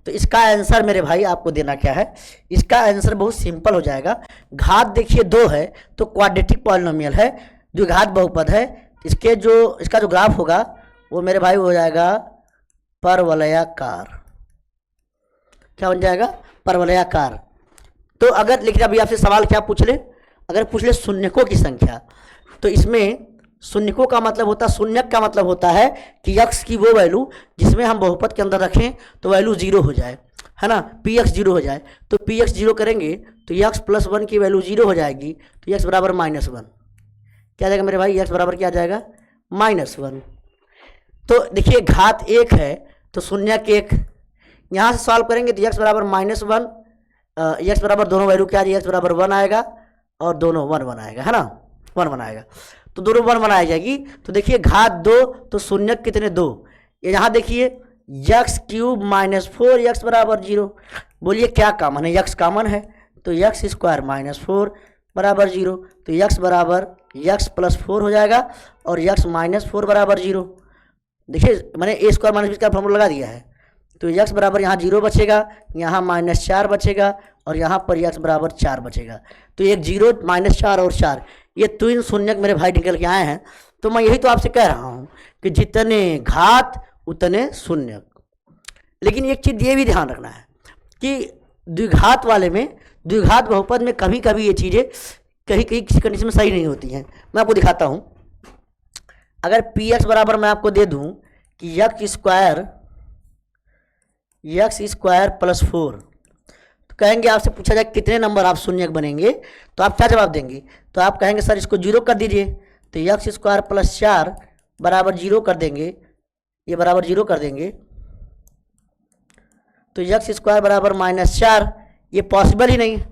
तो इसका आंसर मेरे भाई आपको देना क्या है? इसका आंसर बहुत सिंपल हो जाएगा। घात देखिए 2 है तो क्वाड्रेटिक पॉलिनोमियल है, द्विघात बहुपद है, इसका जो ग्राफ होगा वो मेरे भाई हो जाएगा परवलयाकार। क्या बन जाएगा? परवलयाकार। तो अगर, लेकिन अभी आपसे सवाल क्या पूछ ले, अगर पूछ ले शून्यकों की संख्या, तो इसमें शून्यकों का मतलब होता है, शून्यक का मतलब होता है कि x की वो वैल्यू जिसमें हम बहुपद के अंदर रखें तो वैल्यू 0 हो जाए, है ना, px 0 हो जाए। तो px 0 करेंगे तो x प्लस 1 की वैल्यू 0 हो जाएगी, तो x बराबर -1। क्या आ जाएगा मेरे भाई? x बराबर क्या आ जाएगा? -1। तो देखिए घात 1 है तो शून्यक 1, यहाँ से सॉल्व करेंगे तो x बराबर -1, x बराबर दोनों वैल्यू क्या आ जाएगी? x बराबर 1 आएगा और दोनों 1 आएगा, है ना, 1 आएगा। तो दोनों 1 बनाई जाएगी। तो देखिए घात 2 तो शून्यक कितने? 2। ये यहाँ देखिए x क्यूब माइनस 4x बराबर 0। बोलिए क्या कॉमन है? x कॉमन है तो x स्क्वायर माइनस 4 बराबर 0। तो x बराबर x प्लस 4 हो जाएगा और x माइनस 4 बराबर 0। देखिए मैंने a स्क्वायर माइनस b का फॉर्मूला लगा दिया है। तो x बराबर यहाँ 0 बचेगा, यहाँ -4 बचेगा और यहाँ पर x बराबर 4 बचेगा। तो एक 0 -4 और 4, ये 3 शून्यक मेरे भाई निकल के आए हैं। तो मैं यही तो आपसे कह रहा हूँ कि जितने घात उतने शून्यक। लेकिन एक चीज़ ये भी ध्यान रखना है कि द्विघात वाले में, द्विघात बहुपद में कभी कभी ये चीज़ें कहीं कहीं किसी कंडीशन में सही नहीं होती हैं। मैं आपको दिखाता हूँ। अगर px बराबर मैं आपको दे दूँ कि x स्क्वायर प्लस 4, तो कहेंगे, आपसे पूछा जाए कितने नंबर आप शून्यक बनेंगे तो आप क्या जवाब देंगे? तो आप कहेंगे सर इसको 0 कर दीजिए। तो x स्क्वायर प्लस 4 बराबर 0 कर देंगे, ये बराबर 0 कर देंगे। तो x स्क्वायर बराबर -4, ये पॉसिबल ही नहीं है।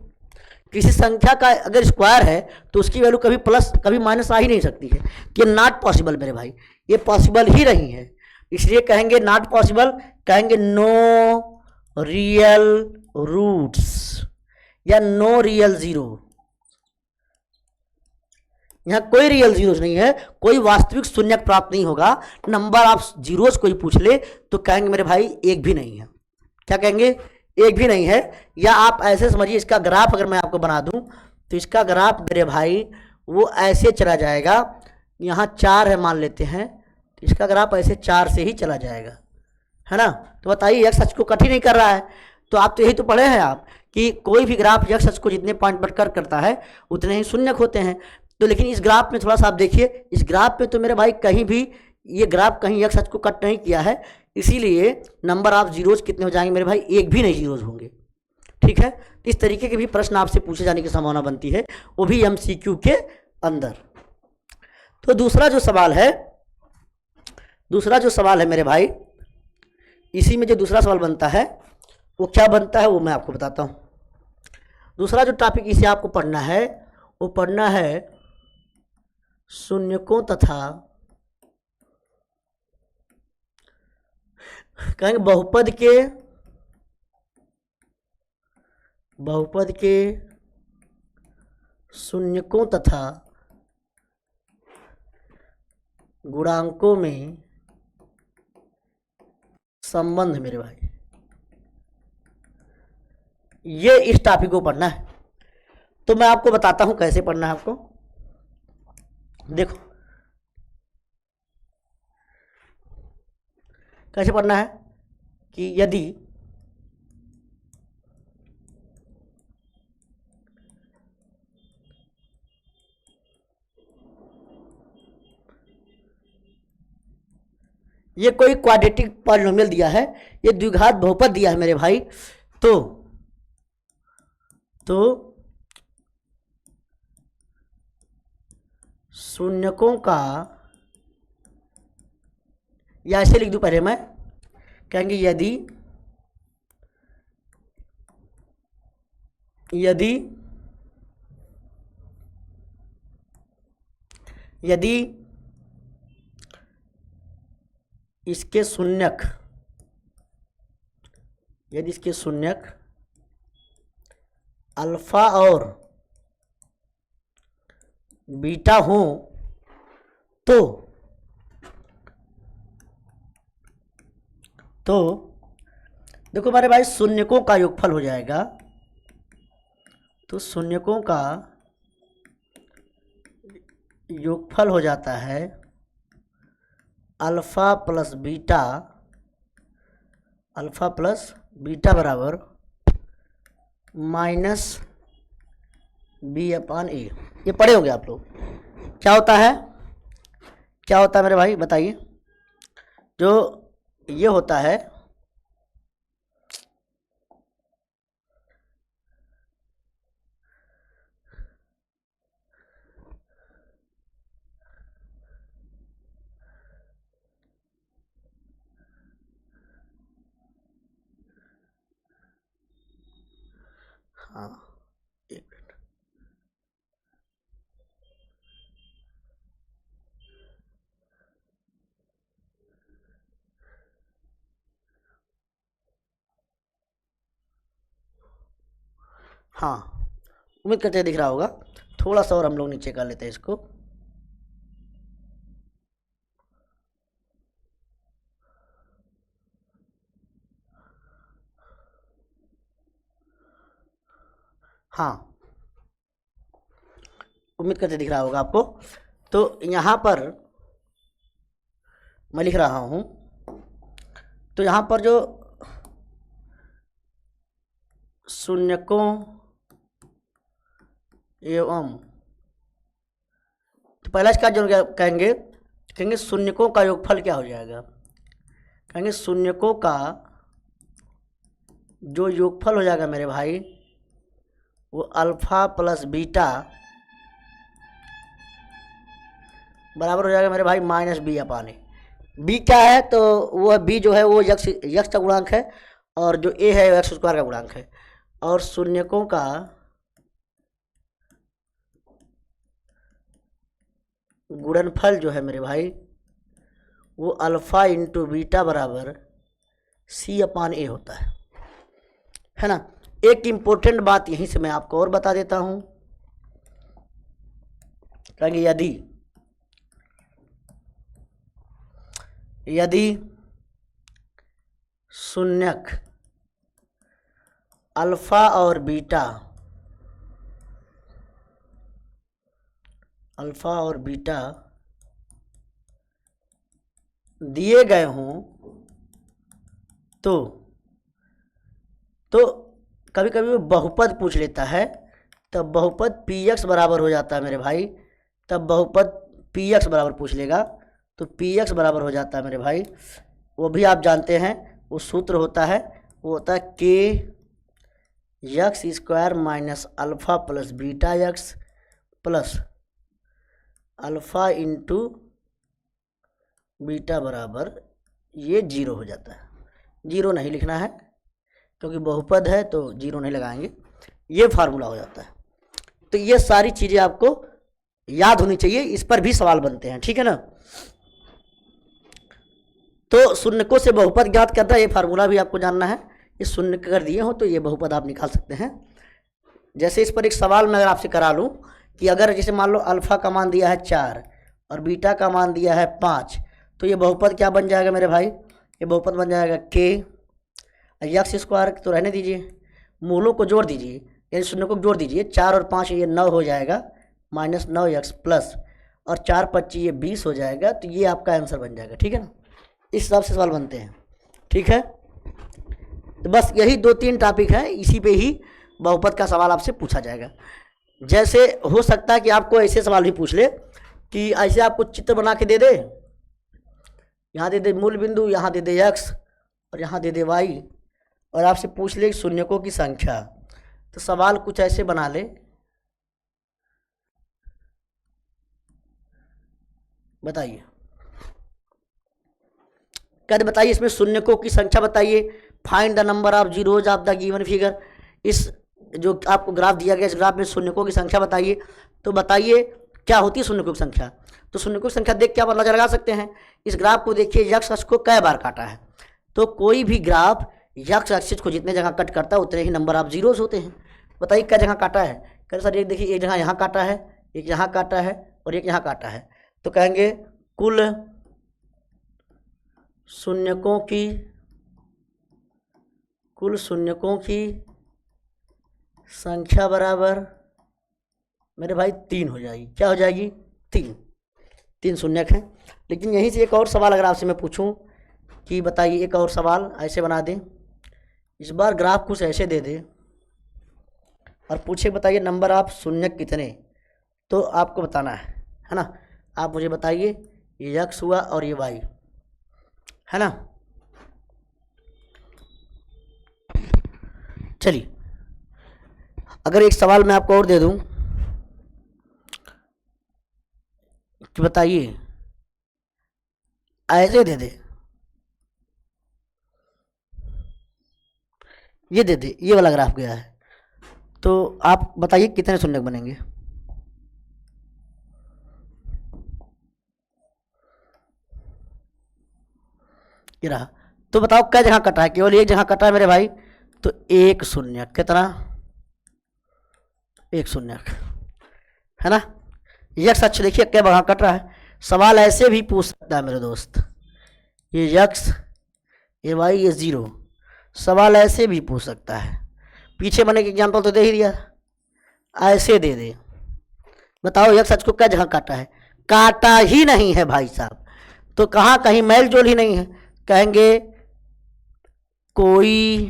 किसी संख्या का अगर स्क्वायर है तो उसकी वैल्यू कभी प्लस कभी माइनस आ ही नहीं सकती है। ये नॉट पॉसिबल मेरे भाई, ये पॉसिबल ही नहीं है। इसलिए कहेंगे नॉट पॉसिबल, कहेंगे नो रियल रूट्स या नो रियल 0, यहाँ कोई रियल जीरोज नहीं है, कोई वास्तविक शून्यक प्राप्त नहीं होगा। नंबर ऑफ जीरोज कोई पूछ ले तो कहेंगे मेरे भाई एक भी नहीं है। क्या कहेंगे? एक भी नहीं है। या आप ऐसे समझिए, इसका ग्राफ अगर मैं आपको बना दूं तो इसका ग्राफ मेरे भाई वो ऐसे चला जाएगा। यहाँ 4 है मान लेते हैं, तो इसका ग्राफ ऐसे 4 से ही चला जाएगा, है ना। तो बताइए एक्स अक्ष को कट ही नहीं कर रहा है। तो आप तो यही तो पढ़े हैं आप कि कोई भी ग्राफ एक्स अक्ष को जितने पॉइंट पर कर करता है उतने ही शून्यक होते हैं। तो लेकिन इस ग्राफ में थोड़ा सा आप देखिए, इस ग्राफ पे तो मेरे भाई कहीं भी ये ग्राफ कहीं एक्स अक्ष को कट नहीं किया है, इसीलिए नंबर ऑफ जीरोज कितने हो जाएंगे मेरे भाई? एक भी नहीं जीरोज होंगे। ठीक है, तो इस तरीके के भी प्रश्न आपसे पूछे जाने की संभावना बनती है, वो भी एमसीक्यू के अंदर। तो दूसरा जो सवाल है मेरे भाई, इसी में जो दूसरा सवाल बनता है वो क्या बनता है वो मैं आपको बताता हूं। दूसरा जो टॉपिक इसे आपको पढ़ना है वो पढ़ना है शून्यकों तथा कहेंगे बहुपद के शून्यकों तथा गुणांकों में संबंध मेरे भाई, ये इस टॉपिक को पढ़ना है। तो मैं आपको बताता हूं कैसे पढ़ना है आपको। देखो कैसे पढ़ना है कि यदि ये कोई क्वाड्रेटिक पॉलिनोमियल दिया है, ये द्विघात बहुपद दिया है मेरे भाई, तो शून्यकों का, या ऐसे लिख दूं पहले मैं, कहेंगे यदि इसके शून्यक अल्फा और बीटा हो तो देखो हमारे भाई शून्यकों का योगफल हो जाएगा। तो शून्यकों का योगफल हो जाता है अल्फा प्लस बीटा बराबर -b/a। ये पढ़े होंगे आप लोग। क्या होता है मेरे भाई बताइए? जो ये होता है हाँ एक मिनट, हाँ उम्मीद करते दिख रहा होगा। थोड़ा सा और हम लोग नीचे कर लेते हैं इसको। हाँ उम्मीद करते दिख रहा होगा आपको। तो यहाँ पर मैं लिख रहा हूँ, तो यहाँ पर जो शून्यकों एवं, तो पहला इसका जो कहेंगे शून्यकों का योगफल क्या हो जाएगा? कहेंगे शून्यकों का जो योगफल हो जाएगा मेरे भाई वो अल्फा प्लस बीटा बराबर हो जाएगा मेरे भाई -b/a। b क्या है? तो वो b जो है वो यक्ष का गुणांक है, और जो a है x² का गुणांक है। और शून्यकों का गुणनफल जो है मेरे भाई वो अल्फा इंटू बीटा बराबर c/a होता है ना। एक इम्पोर्टेंट बात यहीं से मैं आपको और बता देता हूं कहेंगे यदि शून्यक अल्फा और बीटा दिए गए हों तो कभी कभी वो बहुपद पूछ लेता है, तब बहुपद px बराबर हो जाता है मेरे भाई। तब बहुपद px बराबर पूछ लेगा तो px बराबर हो जाता है मेरे भाई। वो भी आप जानते हैं, वो सूत्र होता है, वो होता है k x square minus alpha plus beta x plus alpha into beta बराबर ये 0 हो जाता है। 0 नहीं लिखना है क्योंकि बहुपद है तो 0 नहीं लगाएंगे, ये फार्मूला हो जाता है। तो ये सारी चीज़ें आपको याद होनी चाहिए, इस पर भी सवाल बनते हैं, ठीक है ना। तो शून्यकों से बहुपद ज्ञात करना, ये फार्मूला भी आपको जानना है। ये शून्य अगर दिए हो तो ये बहुपद आप निकाल सकते हैं। जैसे इस पर एक सवाल मैं अगर आपसे करा लूँ कि अगर जैसे मान लो अल्फ़ा का मान दिया है 4 और बीटा का मान दिया है 5, तो ये बहुपद क्या बन जाएगा मेरे भाई? ये बहुपद बन जाएगा k x स्क्वायर, तो रहने दीजिए, मूलों को जोड़ दीजिए, यानी शून्य को जोड़ दीजिए। 4 और 5 ये 9 हो जाएगा, माइनस 9x प्लस और 4 25 ये 20 हो जाएगा। तो ये आपका आंसर बन जाएगा, ठीक है ना। इस हिसाब से सवाल बनते हैं, ठीक है। तो बस यही 2-3 टॉपिक हैं, इसी पे ही बहुपद का सवाल आपसे पूछा जाएगा। जैसे हो सकता है कि आपको ऐसे सवाल भी पूछ ले कि ऐसे आपको चित्र बना के दे दे, यहाँ दे दे मूल बिंदु, यहाँ दे दे x और यहाँ दे दे y, और आपसे पूछ ले शून्यकों की संख्या। तो सवाल कुछ ऐसे बना ले, बताइए, क्या बताइए इसमें शून्यकों की संख्या बताइए। Find the number of zeros of the given figure. इस जो आपको ग्राफ दिया गया, इस ग्राफ में शून्यकों की संख्या बताइए। तो बताइए क्या होती है शून्यकों की संख्या। तो शून्यकों की संख्या देख के आप अंदाजा लगा सकते हैं। इस ग्राफ को देखिए, यक्स अक्ष को कै बार काटा है। तो कोई भी ग्राफ यक्स एक्सिस को जितने जगह कट करता है उतने ही नंबर ऑफ जीरोज होते हैं। बताइए क्या जगह काटा है। कह सर एक देखिए, एक जगह यहाँ काटा है, एक यहाँ काटा है और एक यहाँ काटा है। तो कहेंगे कुल शून्यकों की संख्या बराबर मेरे भाई 3 हो जाएगी। क्या हो जाएगी? 3 शून्यक हैं। लेकिन यहीं से एक और सवाल अगर आपसे मैं पूछूं कि बताइए, एक और सवाल ऐसे बना दें, इस बार ग्राफ कुछ ऐसे दे दे और पूछे बताइए नंबर ऑफ शून्यक कितने। तो आपको बताना है ना। आप मुझे बताइए, ये x हुआ और ये y है ना। चलिए, अगर एक सवाल मैं आपको और दे दूं कि बताइए ऐसे दे दे, ये दे दे, ये वाला ग्राफ गया है, तो आप बताइए कितने शून्यक बनेंगे। ये रहा। तो बताओ क्या जगह कटा है? केवल एक जगह कटा है मेरे भाई। तो 1 शून्यक, कितना? 1 शून्यक है ना। यक्स अक्ष देखिए क्या वहाँ कट रहा है। सवाल ऐसे भी पूछ सकता है मेरे दोस्त, ये यक्स, ये वाई, ये 0। सवाल ऐसे भी पूछ सकता है। पीछे बने के एग्जाम्पल तो दे ही दिया, ऐसे दे दे। बताओ यक्स अक्ष को क्या जगह काटा है? काटा ही नहीं है भाई साहब। तो कहाँ कहीं मेल जोल ही नहीं है। कहेंगे कोई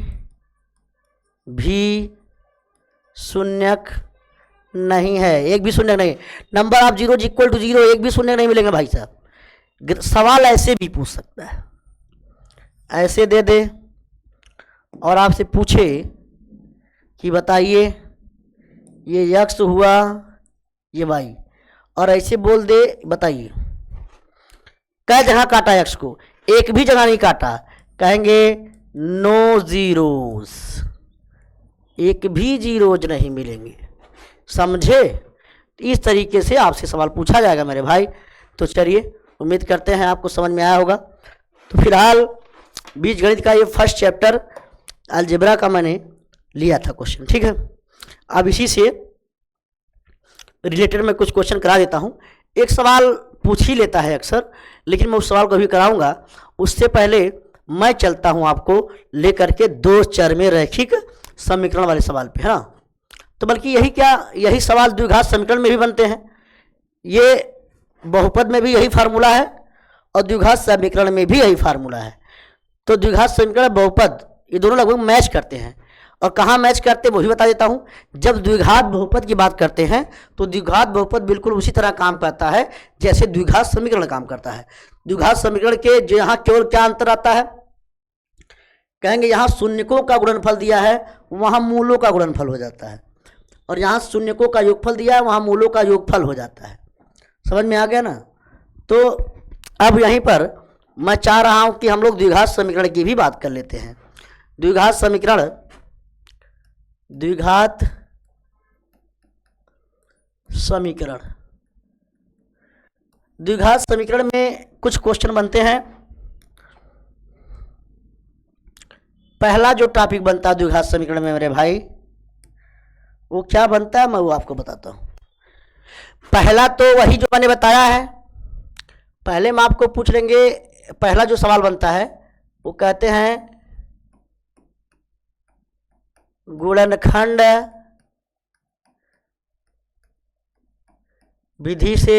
भी शून्यक नहीं है, एक भी शून्यक नहीं। Number of zero equal to 0, एक भी शून्यक नहीं मिलेंगे भाई साहब। सवाल ऐसे भी पूछ सकता है, ऐसे दे दे और आपसे पूछे कि बताइए ये यक्स हुआ, ये वाई, और ऐसे बोल दे बताइए क्या जगह काटा यक्स को। एक भी जगह नहीं काटा। कहेंगे नो जीरोस, एक भी जीरोज नहीं मिलेंगे। समझे? इस तरीके से आपसे सवाल पूछा जाएगा मेरे भाई। तो चलिए, उम्मीद करते हैं आपको समझ में आया होगा। तो फिलहाल बीजगणित का ये फर्स्ट चैप्टर अलजेब्रा का मैंने लिया था क्वेश्चन, ठीक है। अब इसी से रिलेटेड मैं कुछ क्वेश्चन करा देता हूँ। एक सवाल पूछ ही लेता है अक्सर, लेकिन मैं उस सवाल को भी कराऊंगा। उससे पहले मैं चलता हूँ आपको लेकर के दो चर में रैखिक समीकरण वाले सवाल पे, है ना। तो बल्कि यही क्या, यही सवाल द्विघात समीकरण में भी बनते हैं। ये बहुपद में भी यही फार्मूला है और द्विघात समीकरण में भी यही फार्मूला है। तो द्विघात समीकरण बहुपद ये दोनों लगभग मैच करते हैं। और कहाँ मैच करते हैं वो भी बता देता हूँ। जब द्विघात बहुपद की बात करते हैं तो द्विघात बहुपद बिल्कुल उसी तरह काम करता है जैसे द्विघात समीकरण काम करता है। द्विघात समीकरण के जो यहाँ केवल क्या अंतर आता है, कहेंगे यहाँ शून्यकों का गुणनफल दिया है, वहाँ मूलों का गुणनफल हो जाता है, और यहाँ शून्यकों का योगफल दिया है, वहाँ मूलों का योगफल हो जाता है। समझ में आ गया ना। तो अब यहीं पर मैं चाह रहा हूँ कि हम लोग द्विघात समीकरण की भी बात कर लेते हैं। द्विघात समीकरण, द्विघात समीकरण, द्विघात समीकरण में कुछ क्वेश्चन बनते हैं। पहला जो टॉपिक बनता है द्विघात समीकरण में मेरे भाई, वो क्या बनता है मैं वो आपको बताता हूं। पहला तो वही जो मैंने बताया है। पहले हम आपको पूछ लेंगे, पहला जो सवाल बनता है वो कहते हैं गुणनखंड विधि से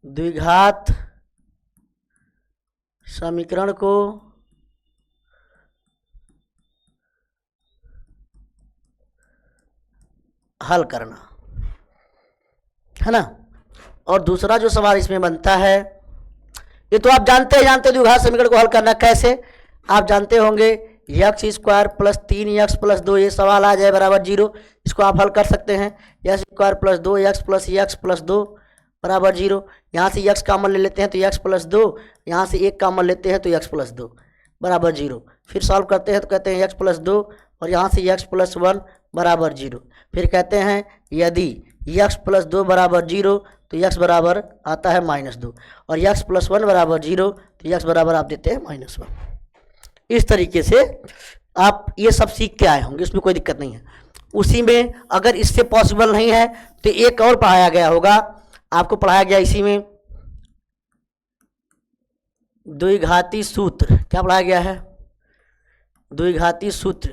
द्विघात समीकरण को हल करना, है ना। और दूसरा जो सवाल इसमें बनता है, ये तो आप जानते द्विघात समीकरण को हल करना कैसे। आप जानते होंगे एक्स स्क्वायर प्लस 3x+2 ये सवाल आ जाए बराबर 0, इसको आप हल कर सकते हैं। X square plus 2x plus x plus 2 बराबर 0। यहाँ से x कॉमन ले लेते हैं तो x प्लस 2, यहाँ से 1 कॉमन लेते हैं तो x प्लस 2 बराबर 0। फिर सॉल्व करते हैं तो कहते हैं x प्लस 2 और यहाँ से x प्लस 1 बराबर 0। फिर कहते हैं यदि x प्लस 2 बराबर 0 तो x बराबर आता है -2, और x प्लस 1 बराबर 0 तो x बराबर आप देते हैं -1। इस तरीके से आप ये सब सीख के आए होंगे, इसमें कोई दिक्कत नहीं है। उसी में अगर इससे पॉसिबल नहीं है तो एक और पढ़ाया गया होगा, आपको पढ़ाया गया इसी में द्विघाती सूत्र। क्या पढ़ाया गया है? द्विघाती सूत्र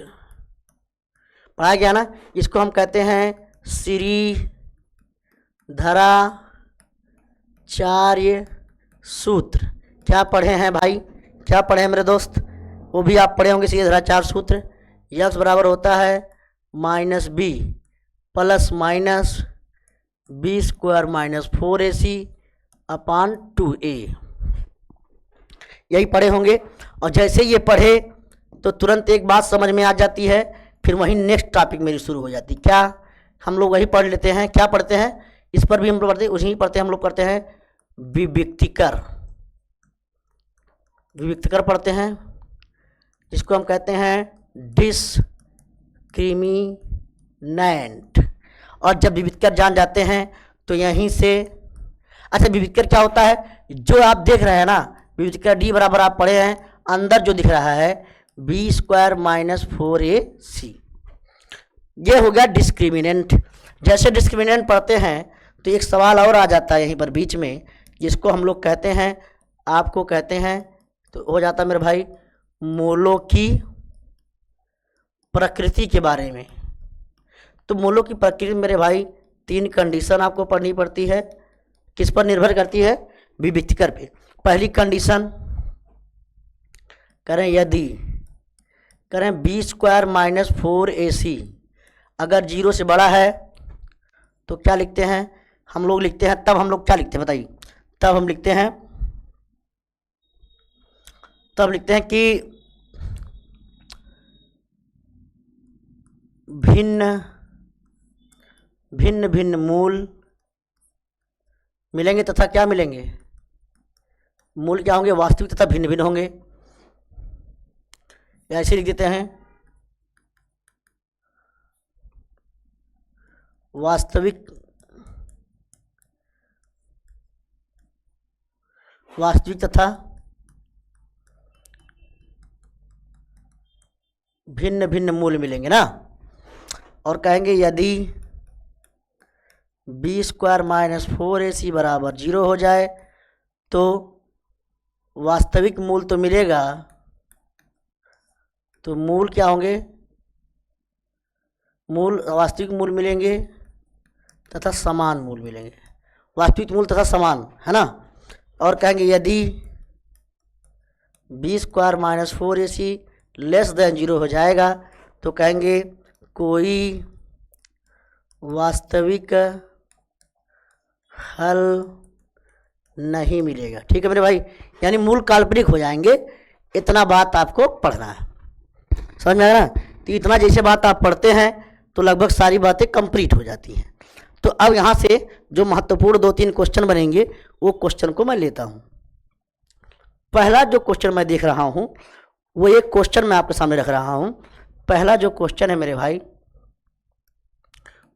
पढ़ाया गया ना। इसको हम कहते हैं श्रीधराचार्य सूत्र। क्या पढ़े हैं भाई, क्या पढ़े हैं मेरे दोस्त? वो भी आप पढ़े होंगे श्रीधराचार्य सूत्र। यक्स बराबर होता है -b plus minus b square minus 4ac अपान 2a। यही पढ़े होंगे। और जैसे ये पढ़े तो तुरंत एक बात समझ में आ जाती है, फिर वहीं नेक्स्ट टॉपिक मेरी शुरू हो जाती। क्या हम लोग वही पढ़ लेते हैं? क्या पढ़ते हैं? इस पर भी हम लोग पढ़ते हैं, उसी पढ़ते हैं हम लोग, करते हैं विविक्तिकर। विविक्तिकर पढ़ते हैं, जिसको हम कहते हैं डिस्क्रिमिनेंट। और जब विविक्तिकर जान जाते हैं तो यहीं से, अच्छा विविक्तिकर क्या होता है, जो आप देख रहे हैं ना विविक्तिकर डी बराबर आप पढ़े हैं, अंदर जो दिख रहा है b स्क्वायर माइनस 4ac, ये हो गया डिस्क्रिमिनेंट। जैसे डिस्क्रिमिनेंट पढ़ते हैं तो एक सवाल और आ जाता है यहीं पर बीच में, जिसको हम लोग कहते हैं, आपको कहते हैं, तो हो जाता है मेरे भाई मोलों की प्रकृति के बारे में। तो मोलों की प्रकृति मेरे भाई 3 कंडीशन आपको पढ़नी पड़ती है। किस पर निर्भर करती है? विविक्तिकर पे। पहली कंडीशन करें यदि करें b स्क्वायर माइनस 4ac अगर 0 से बड़ा है तो क्या लिखते हैं हम लोग? लिखते हैं, तब हम लोग क्या लिखते हैं बताइए? तब हम लिखते हैं, तब लिखते हैं कि भिन्न भिन्न भिन्न मूल मिलेंगे तथा क्या मिलेंगे? मूल क्या होंगे? वास्तविक तथा भिन्न भिन्न होंगे। ऐसे लिख देते हैं वास्तविक तथा भिन्न भिन्न मूल मिलेंगे ना। और कहेंगे यदि बी स्क्वायर माइनस 4ac बराबर 0 हो जाए तो वास्तविक मूल तो मिलेगा, तो मूल क्या होंगे, मूल वास्तविक मूल मिलेंगे तथा समान मूल मिलेंगे, वास्तविक मूल तथा समान, है ना। और कहेंगे यदि B square minus 4ac less than 0 हो जाएगा तो कहेंगे कोई वास्तविक हल नहीं मिलेगा। ठीक है मेरे भाई, यानी मूल काल्पनिक हो जाएंगे। इतना बात आपको पढ़ना है, समझ में आया ना। तो इतना जैसे बात आप पढ़ते हैं तो लगभग सारी बातें कंप्लीट हो जाती हैं। तो अब यहाँ से जो महत्वपूर्ण 2-3 क्वेश्चन बनेंगे वो क्वेश्चन को मैं लेता हूँ। पहला जो क्वेश्चन मैं देख रहा हूँ वो एक क्वेश्चन मैं आपके सामने रख रहा हूँ। पहला जो क्वेश्चन है मेरे भाई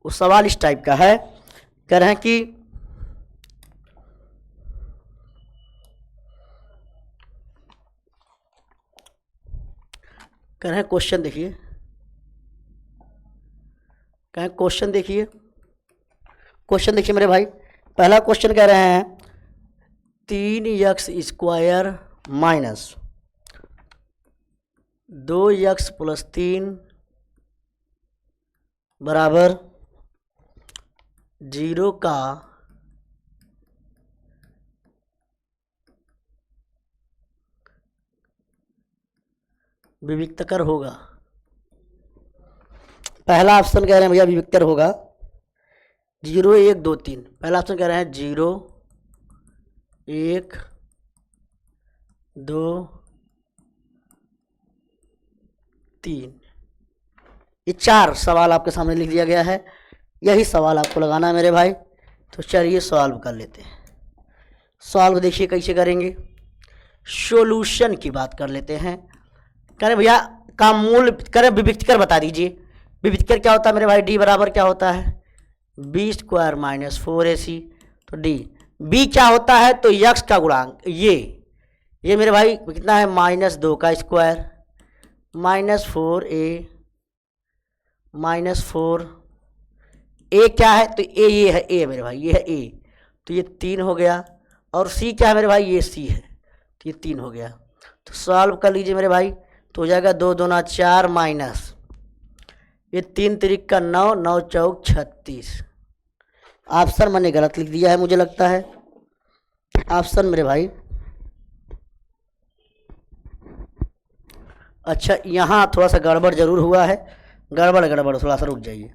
वो सवाल इस टाइप का है, कह रहे हैं कि क्वेश्चन देखिए, क्वेश्चन देखिए मेरे भाई। पहला क्वेश्चन कह रहे हैं 3x square minus 2x plus 3 बराबर 0 का विविक्तकर होगा। पहला ऑप्शन कह रहे हैं भैया विविक्तर होगा 0 1 2 3। पहला ऑप्शन कह रहे हैं 0 1 2 3। ये 4 सवाल आपके सामने लिख दिया गया है, यही सवाल आपको लगाना है मेरे भाई। तो चलिए सॉल्व कर लेते हैं। सॉल्व देखिए कैसे करेंगे, सॉल्यूशन की बात कर लेते हैं। कह रहे भैया का मूल करें विविक्तकर बता दीजिए। विविक्तकर क्या होता है मेरे भाई, डी बराबर क्या होता है बी स्क्वायर माइनस 4ac। तो डी बी क्या होता है तो यक्स का गुणांक, ये मेरे भाई कितना है -2 का स्क्वायर माइनस 4a माइनस 4 ए क्या है तो ए, ये है ए मेरे भाई, ये है ए, तो ये 3 हो गया। और सी क्या है मेरे भाई, ये सी है, तो ये 3 हो गया। तो सॉल्व कर लीजिए मेरे भाई, तो हो जाएगा 2 2 4 माइनस ये 3 3 का 9 9 चौक 36। ऑप्शन मैंने गलत लिख दिया है मुझे लगता है। ऑप्शन मेरे भाई अच्छा यहाँ थोड़ा सा गड़बड़ जरूर हुआ है, गड़बड़ थोड़ा सा रुक जाइए।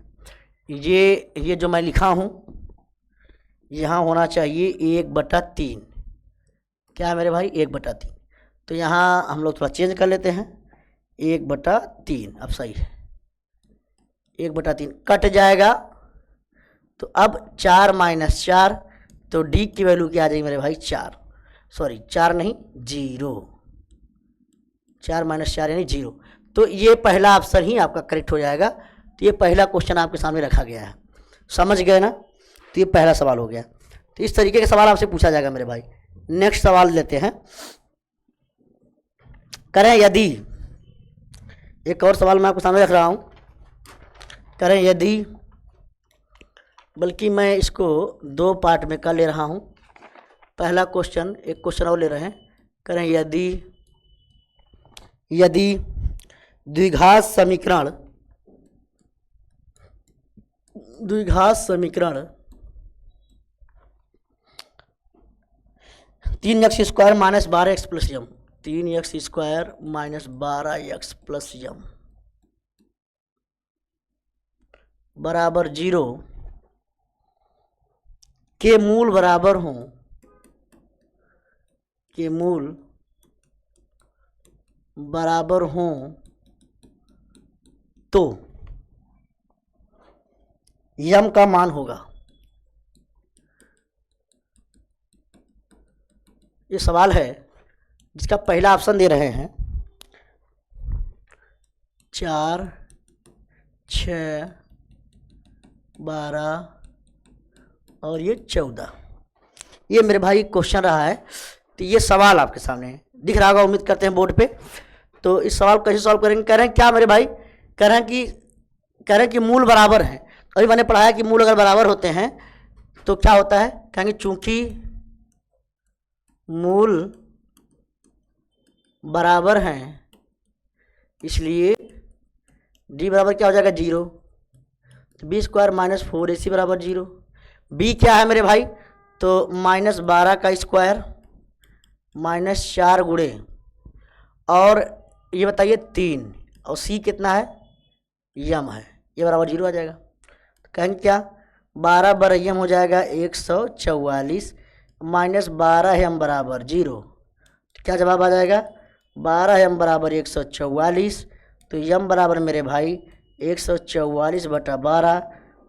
ये जो मैं लिखा हूँ यहाँ होना चाहिए 1/3। क्या है मेरे भाई 1/3। तो यहाँ हम लोग थोड़ा चेंज कर लेते हैं 1/3। अब सही है 1/3 कट जाएगा। तो अब 4 माइनस 4 तो डी की वैल्यू क्या आ जाएगी मेरे भाई 4, सॉरी 4 नहीं 0, 4 माइनस 4 यानी 0। तो ये पहला ऑप्शन ही आपका करेक्ट हो जाएगा। तो ये पहला क्वेश्चन आपके सामने रखा गया है, समझ गए ना। तो ये पहला सवाल हो गया। तो इस तरीके के सवाल आपसे पूछा जाएगा मेरे भाई। नेक्स्ट सवाल लेते हैं, करें यदि, एक और सवाल मैं आपके सामने रख रहा हूँ। करें यदि, बल्कि मैं इसको 2 पार्ट में कर ले रहा हूँ। पहला क्वेश्चन, एक क्वेश्चन और ले रहे हैं। करें यदि द्विघात समीकरण 3x square minus 12x plus m, 3x square minus 12x plus m बराबर 0 के मूल बराबर हों, के मूल बराबर हों तो यम का मान होगा। ये सवाल है जिसका पहला ऑप्शन दे रहे हैं 4 6 12 और ये 14। ये मेरे भाई क्वेश्चन रहा है। तो ये सवाल आपके सामने दिख रहा होगा, उम्मीद करते हैं बोर्ड पे। तो इस सवाल को कैसे सॉल्व करेंगे, कह रहे हैं क्या मेरे भाई, कह रहे हैं कि कह रहे हैं कि मूल बराबर हैं। अभी मैंने पढ़ाया कि मूल अगर बराबर होते हैं तो क्या होता है, कहेंगे चूंकि मूल बराबर हैं इसलिए डी बराबर क्या हो जाएगा 0, तो बी स्क्वायर माइनस 4ac बराबर 0। बी क्या है मेरे भाई, तो -12 का स्क्वायर -4 गुणे और ये बताइए 3 और सी कितना है यम है, ये बराबर 0 आ जाएगा। तो कहेंगे क्या 12 बर यम हो जाएगा 144 -12 यम बराबर 0। तो क्या जवाब आ जाएगा 12 यम बराबर 144। तो यम बराबर मेरे भाई 144/12,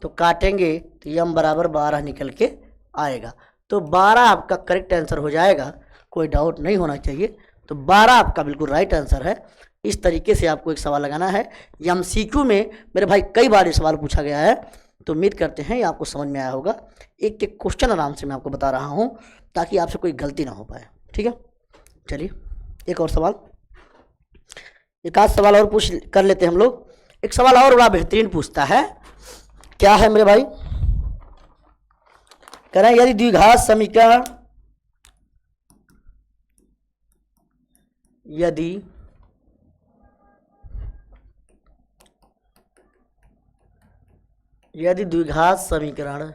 तो काटेंगे तो यम बराबर 12 निकल के आएगा। तो 12 आपका करेक्ट आंसर हो जाएगा, कोई डाउट नहीं होना चाहिए। तो 12 आपका बिल्कुल राइट आंसर है। इस तरीके से आपको एक सवाल लगाना है। एमसीक्यू में मेरे भाई कई बार ये सवाल पूछा गया है, तो उम्मीद करते हैं ये आपको समझ में आया होगा। एक एक क्वेश्चन आराम से मैं आपको बता रहा हूँ ताकि आपसे कोई गलती ना हो पाए, ठीक है। चलिए एक और सवाल, एक आध सवाल और पूछ कर लेते हैं हम लोग। एक सवाल और बड़ा बेहतरीन पूछता है, क्या है मेरे भाई, कह रहे हैं यदि द्विघात समीकरण यदि द्विघात समीकरण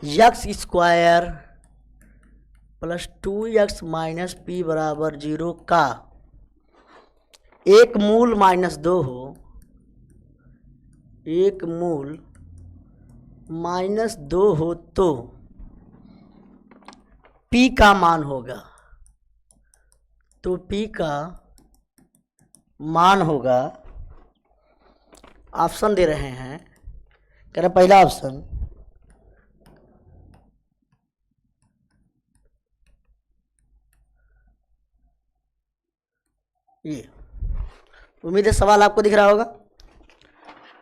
x square plus 2x minus P बराबर 0 का एक मूल -2 हो, एक मूल -2 हो तो p का मान होगा, तो p का मान होगा। ऑप्शन दे रहे हैं, कह रहे पहला ऑप्शन ये, उम्मीद है सवाल आपको दिख रहा होगा।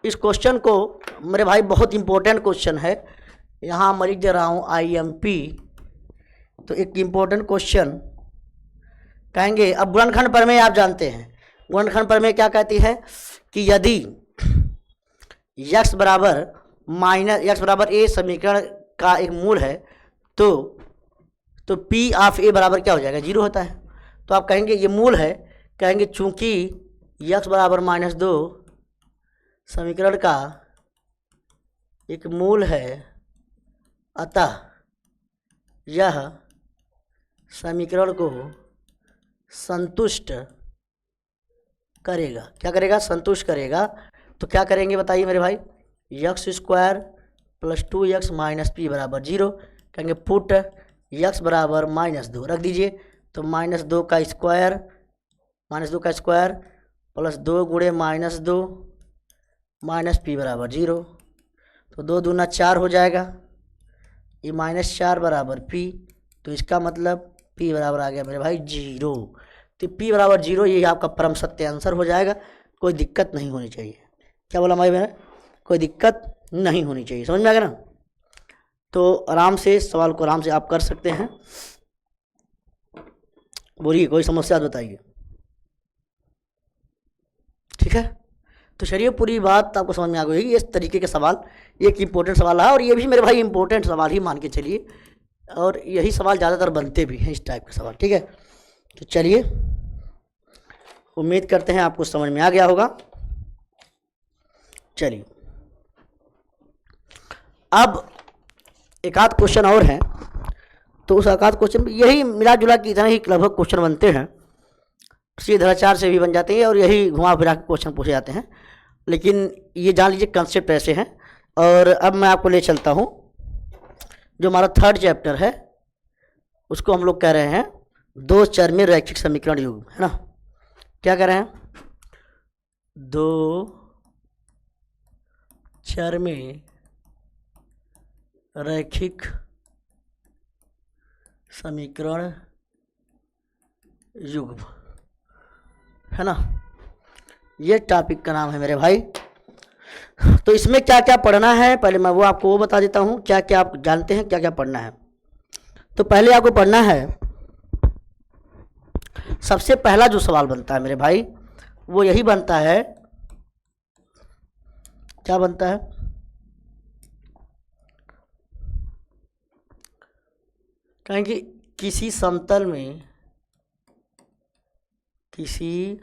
इस क्वेश्चन को मेरे भाई बहुत इंपॉर्टेंट क्वेश्चन है, यहाँ मैं लिख दे रहा हूँ IMP। तो एक इम्पोर्टेंट क्वेश्चन कहेंगे। अब गुणनखंड प्रमेय आप जानते हैं, गुणनखंड प्रमेय क्या कहती है कि यदि x बराबर a समीकरण का एक मूल है तो p ऑफ a बराबर क्या हो जाएगा 0 होता है। तो आप कहेंगे ये मूल है, कहेंगे चूंकि x बराबर -2 समीकरण का एक मूल है, अतः यह समीकरण को संतुष्ट करेगा। क्या करेगा, संतुष्ट करेगा। तो क्या करेंगे बताइए मेरे भाई, x square plus 2x minus P बराबर 0, कहेंगे पुट x बराबर -2 रख दीजिए। तो -2 का स्क्वायर प्लस 2 गुणे -2 माइनस पी बराबर 0, तो 2 दूना 4 हो जाएगा, ये -4 बराबर p। तो इसका मतलब p बराबर आ गया मेरे भाई 0। तो p बराबर 0 ये आपका परम सत्य आंसर हो जाएगा, कोई दिक्कत नहीं होनी चाहिए। क्या बोला भाई मैंने, कोई दिक्कत नहीं होनी चाहिए, समझ में आ गया ना। तो आराम से सवाल को आराम से आप कर सकते हैं। बोलिए कोई समस्या बताइए, ठीक है। तो चलिए पूरी बात आपको समझ में आ गई। इस तरीके के सवाल, एक इम्पोर्टेंट सवाल है और ये भी मेरे भाई इम्पोर्टेंट सवाल ही मान के चलिए, और यही सवाल ज़्यादातर बनते भी हैं इस टाइप के सवाल, ठीक है। तो चलिए उम्मीद करते हैं आपको समझ में आ गया होगा। चलिए अब एक आध क्वेश्चन और हैं, तो उस एक आध क्वेश्चन यही मिला जुला के इतना ही लगभग क्वेश्चन बनते हैं, सीधाचार से भी बन जाते हैं और यही घुमा फिरा के क्वेश्चन पूछे जाते हैं। लेकिन ये जान लीजिए कंसेप्ट ऐसे हैं। और अब मैं आपको ले चलता हूँ, जो हमारा 3rd चैप्टर है उसको हम लोग कह रहे हैं दो चर में रैखिक समीकरण युग्म, है ना। क्या कह रहे हैं, दो चर में रैखिक समीकरण युग्म, है ना। ये टॉपिक का नाम है मेरे भाई। तो इसमें क्या क्या पढ़ना है, पहले मैं आपको वो बता देता हूँ, क्या क्या आप जानते हैं क्या क्या पढ़ना है। तो पहले आपको पढ़ना है, सबसे पहला जो सवाल बनता है मेरे भाई, वो यही बनता है, क्या बनता है, कहेंगे किसी समतल में, किसी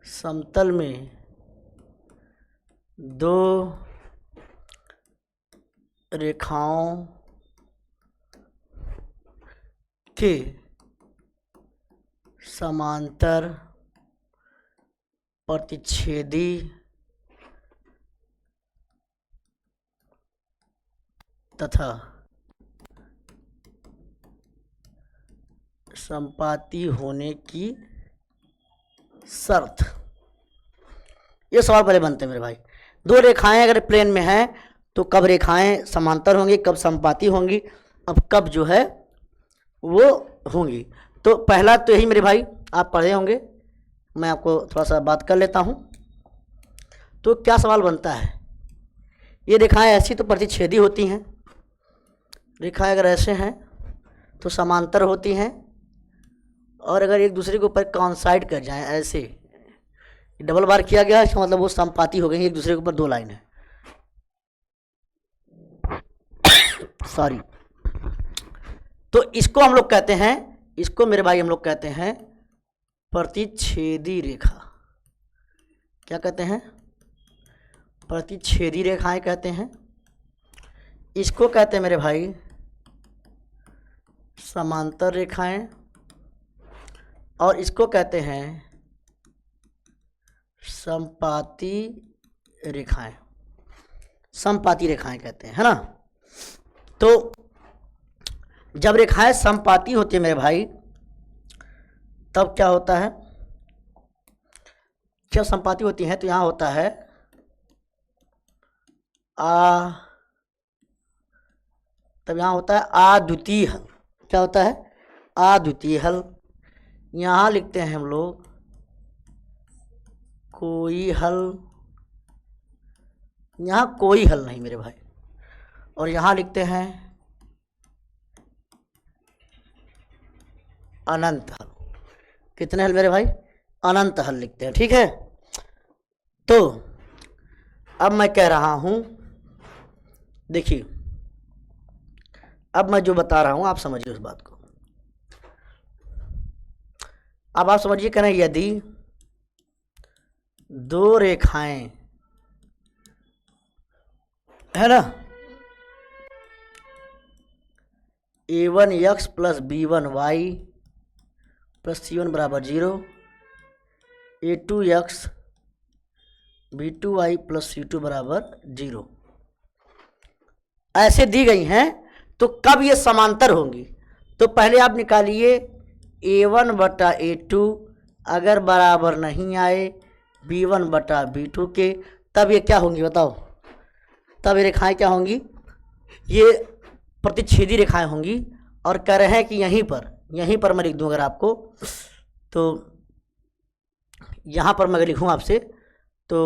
समतल में दो रेखाओं के समांतर प्रतिच्छेदी तथा संपाती होने की शर्त। ये सवाल पहले बनते हैं मेरे भाई। दो रेखाएं अगर प्लेन में हैं तो कब रेखाएं समांतर होंगी, कब संपाती होंगी, अब कब जो है वो होंगी। तो पहला तो यही मेरे भाई आप पढ़े होंगे, मैं आपको थोड़ा सा बात कर लेता हूं। तो क्या सवाल बनता है, ये रेखाएं ऐसी तो प्रतिच्छेदी होती हैं, रेखाएं अगर ऐसे हैं तो समांतर होती हैं, और अगर एक दूसरे के ऊपर कॉन्साइड कर जाएं ऐसे, डबल बार किया गया इसका मतलब वो संपाती हो गई, एक दूसरे के ऊपर दो लाइन है, सॉरी। तो इसको हम लोग कहते हैं, इसको मेरे भाई हम लोग कहते हैं प्रतिच्छेदी रेखा। क्या कहते हैं, प्रतिच्छेदी रेखाएं कहते हैं। इसको कहते हैं मेरे भाई समांतर रेखाएं, और इसको कहते हैं संपाती रेखाएं, संपाती रेखाएं कहते हैं, है ना। तो जब रेखाएं संपाती होती है मेरे भाई तब क्या होता है, जब संपाती होती हैं तो यहां होता है तब यहां होता है आद्वितीय हल। क्या होता है, आद्वितीय हल। यहां लिखते हैं हम लोग कोई हल, यहां कोई हल नहीं मेरे भाई, और यहां लिखते हैं अनंत हल। कितने हल मेरे भाई, अनंत हल लिखते हैं, ठीक है। तो अब मैं कह रहा हूं, देखिए अब मैं जो बता रहा हूं आप समझिए उस बात को। अब आप समझिए, कहना यदि दो रेखाएं है ना, a1x plus b1y plus c1 बराबर 0, a2x b2y प्लस c2 बराबर 0 ऐसे दी गई हैं, तो कब ये समांतर होंगी। तो पहले आप निकालिए a1 बटा a2 अगर बराबर नहीं आए b1 बटा b2 के, तब ये क्या होंगी बताओ, तब ये रेखाएं क्या होंगी, ये प्रतिच्छेदी रेखाएं होंगी। और कह रहे हैं कि यहीं पर मैं लिख दूं अगर आपको, तो यहाँ पर मैं अगर लिखूँ आपसे तो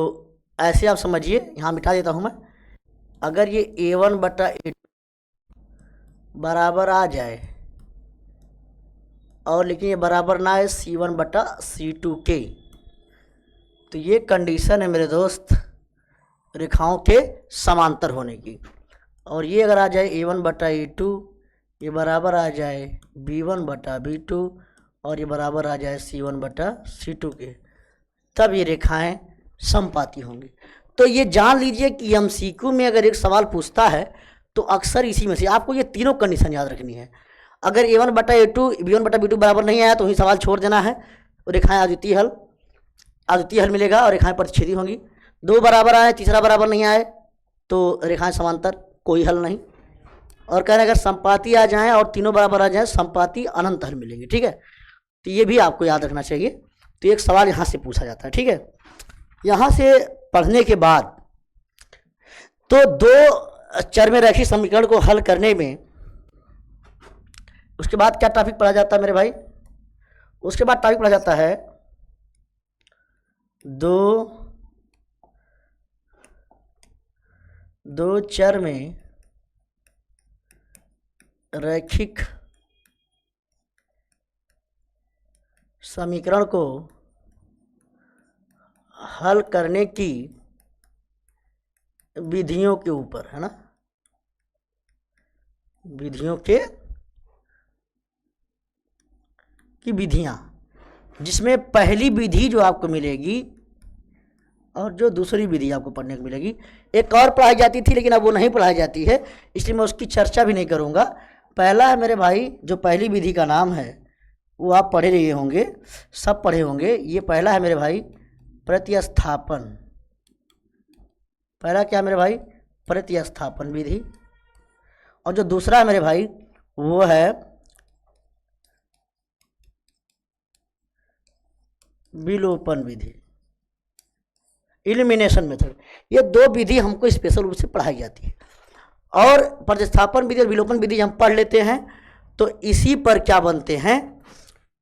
ऐसे आप समझिए, यहाँ मिटा देता हूँ मैं। अगर ये a1 बटा a2 बराबर आ जाए और लेकिन ये बराबर ना आए c1 बटा c2 के, तो ये कंडीशन है मेरे दोस्त रेखाओं के समांतर होने की। और ये अगर आ जाए a1 बटा a2, ये बराबर आ जाए b1 बटा b2, और ये बराबर आ जाए c1 बटा c2 के, तब ये रेखाएं समपाती होंगी। तो ये जान लीजिए कि एमसीक्यू में अगर एक सवाल पूछता है तो अक्सर इसी में से आपको ये तीनों कंडीशन याद रखनी है। अगर a1 बटा a2 b1 बटा b2 बराबर नहीं आया तो वही सवाल छोड़ देना है, रेखाएं अद्वितीय हल मिलेगा और रेखाएं प्रतिच्छेदी होंगी। दो बराबर आए, तीसरा बराबर नहीं आए तो रेखाएं समांतर, कोई हल नहीं। और कह रहे हैं अगर संपाती आ जाएं और तीनों बराबर आ जाएं संपाती अनंत हल मिलेंगे, ठीक है। तो ये भी आपको याद रखना चाहिए। तो एक सवाल यहाँ से पूछा जाता है, ठीक है। यहाँ से पढ़ने के बाद तो दो चरमरैखिक समीकरण को हल करने में उसके बाद क्या टॉपिक पढ़ा जाता है मेरे भाई, उसके बाद टॉपिक पढ़ा जाता है दो चर में रैखिक समीकरण को हल करने की विधियों के ऊपर, है ना, विधियों की विधियां, जिसमें पहली विधि जो आपको मिलेगी और जो दूसरी विधि आपको पढ़ने को मिलेगी, एक और पढ़ाई जाती थी लेकिन अब वो नहीं पढ़ाई जाती है, इसलिए मैं उसकी चर्चा भी नहीं करूँगा। पहला है मेरे भाई, जो पहली विधि का नाम है वो आप पढ़े रहे होंगे, सब पढ़े होंगे। ये पहला है मेरे भाई प्रतिस्थापन। पहला क्या मेरे भाई? प्रतिस्थापन विधि। और जो दूसरा है मेरे भाई वो है विलोपन विधि, इलिमिनेशन मेथड। ये दो विधि हमको स्पेशल रूप से पढ़ाई जाती है। और प्रतिस्थापन विधि और विलोपन विधि हम पढ़ लेते हैं तो इसी पर क्या बनते हैं,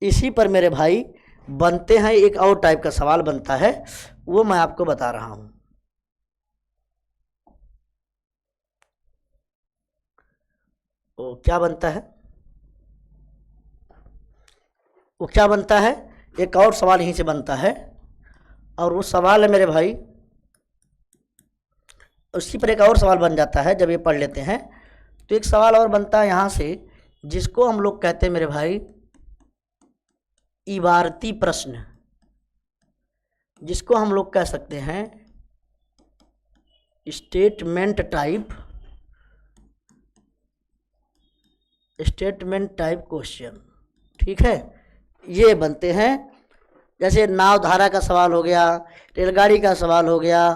इसी पर मेरे भाई बनते हैं एक और टाइप का सवाल बनता है, वो मैं आपको बता रहा हूं। वो क्या बनता है, वो क्या बनता है, एक और सवाल यहीं से बनता है। और वो सवाल है मेरे भाई, उसी पर एक और सवाल बन जाता है जब ये पढ़ लेते हैं। तो एक सवाल और बनता है यहाँ से, जिसको हम लोग कहते हैं मेरे भाई इबारती प्रश्न, जिसको हम लोग कह सकते हैं स्टेटमेंट टाइप क्वेश्चन। ठीक है, ये बनते हैं। जैसे नाव धारा का सवाल हो गया, रेलगाड़ी का सवाल हो गया,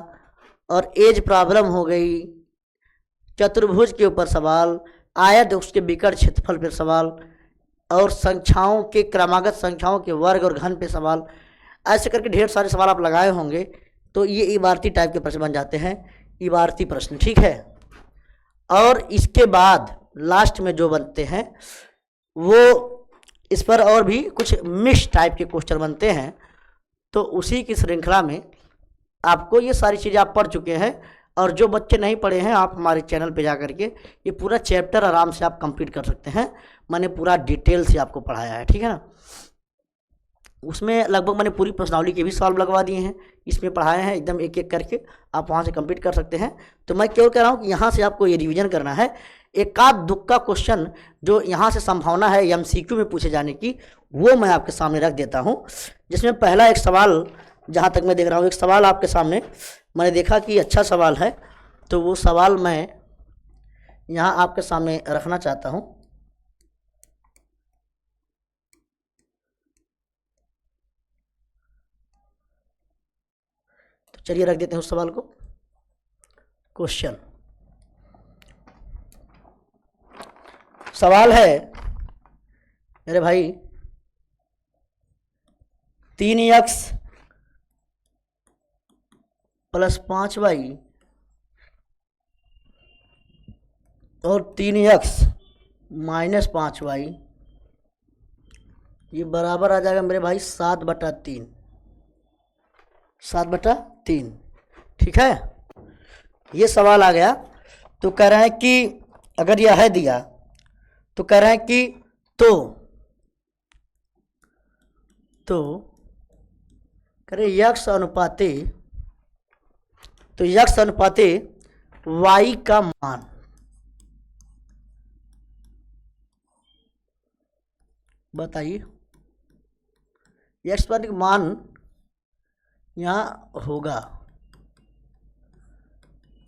और एज प्रॉब्लम हो गई, चतुर्भुज के ऊपर सवाल, आयत उसके विकर्ण क्षेत्रफल पर सवाल, और संख्याओं के क्रमागत संख्याओं के वर्ग और घन पे सवाल। ऐसे करके ढेर सारे सवाल आप लगाए होंगे। तो ये इबारती टाइप के प्रश्न बन जाते हैं, इबारती प्रश्न। ठीक है, और इसके बाद लास्ट में जो बनते हैं वो इस पर और भी कुछ मिक्स टाइप के क्वेश्चन बनते हैं। तो उसी की श्रृंखला में आपको ये सारी चीज़ें आप पढ़ चुके हैं। और जो बच्चे नहीं पढ़े हैं, आप हमारे चैनल पे जा करके ये पूरा चैप्टर आराम से आप कंप्लीट कर सकते हैं। मैंने पूरा डिटेल से आपको पढ़ाया है, ठीक है ना। उसमें लगभग मैंने पूरी प्रश्नावली के भी सवाल लगवा दिए हैं, इसमें पढ़ाए हैं एकदम एक एक करके, आप वहाँ से कंप्लीट कर सकते हैं। तो मैं क्यों कह रहा हूँ कि यहाँ से आपको ये रिवीजन करना है। एकाध दुक्का क्वेश्चन जो यहाँ से संभावना है एमसीक्यू में पूछे जाने की, वो मैं आपके सामने रख देता हूँ। जिसमें पहला एक सवाल, जहाँ तक मैं देख रहा हूँ, एक सवाल आपके सामने मैंने देखा कि अच्छा सवाल है, तो वो सवाल मैं यहाँ आपके सामने रखना चाहता हूँ। तो चलिए रख देते हैं उस सवाल को। क्वेश्चन सवाल है मेरे भाई, 3x + 5y और 3x - 5y ये बराबर आ जाएगा मेरे भाई 7/3। 7/3, ठीक है। ये सवाल आ गया। तो कह रहे हैं कि अगर यह है दिया तो कह रहे हैं कि तो करें यक्स अनुपाते, तो यक्स अनुपाते y का मान, बताइए यक्स का मान यहाँ होगा,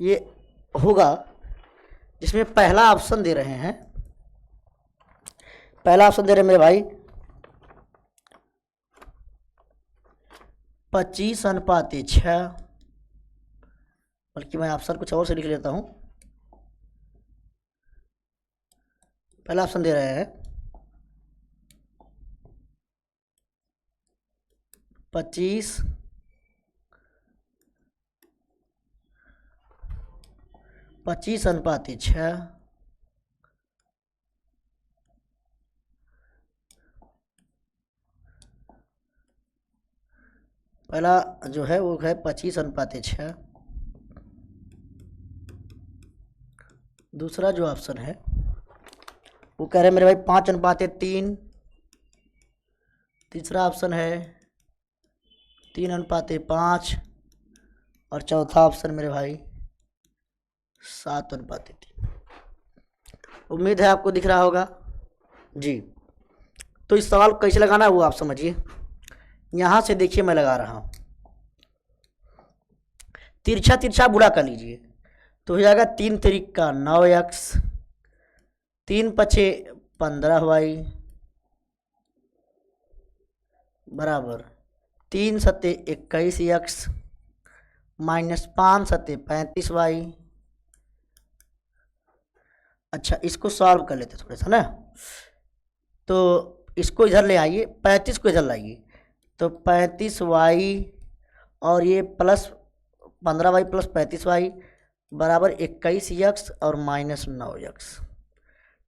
ये होगा, जिसमें पहला ऑप्शन दे रहे हैं, पहला ऑप्शन दे रहे हैं मेरे भाई 25/6, बल्कि मैं ऑप्शन कुछ और से लिख लेता हूँ। पहला ऑप्शन दे रहे हैं 25/6, पहला जो है वो है 25/6। दूसरा जो ऑप्शन है वो कह रहे हैं मेरे भाई 5:3। तीसरा ऑप्शन है 3:5। और चौथा ऑप्शन मेरे भाई 7:3। उम्मीद है आपको दिख रहा होगा जी। तो इस सवाल को कैसे लगाना है वो आप समझिए। यहाँ से देखिए मैं लगा रहा हूँ, तिरछा तिरछा बुरा कर लीजिए तो हो जाएगा 3×3 = 9x, 3×5 = 15y बराबर 3×7 = 21x माइनस 5×7 = 35y। अच्छा, इसको सॉल्व कर लेते थोड़ा सा ना। तो इसको इधर ले आइए, 35 को इधर लाइए तो 35y और ये प्लस 15y प्लस 35y बराबर 21x और माइनस 9x।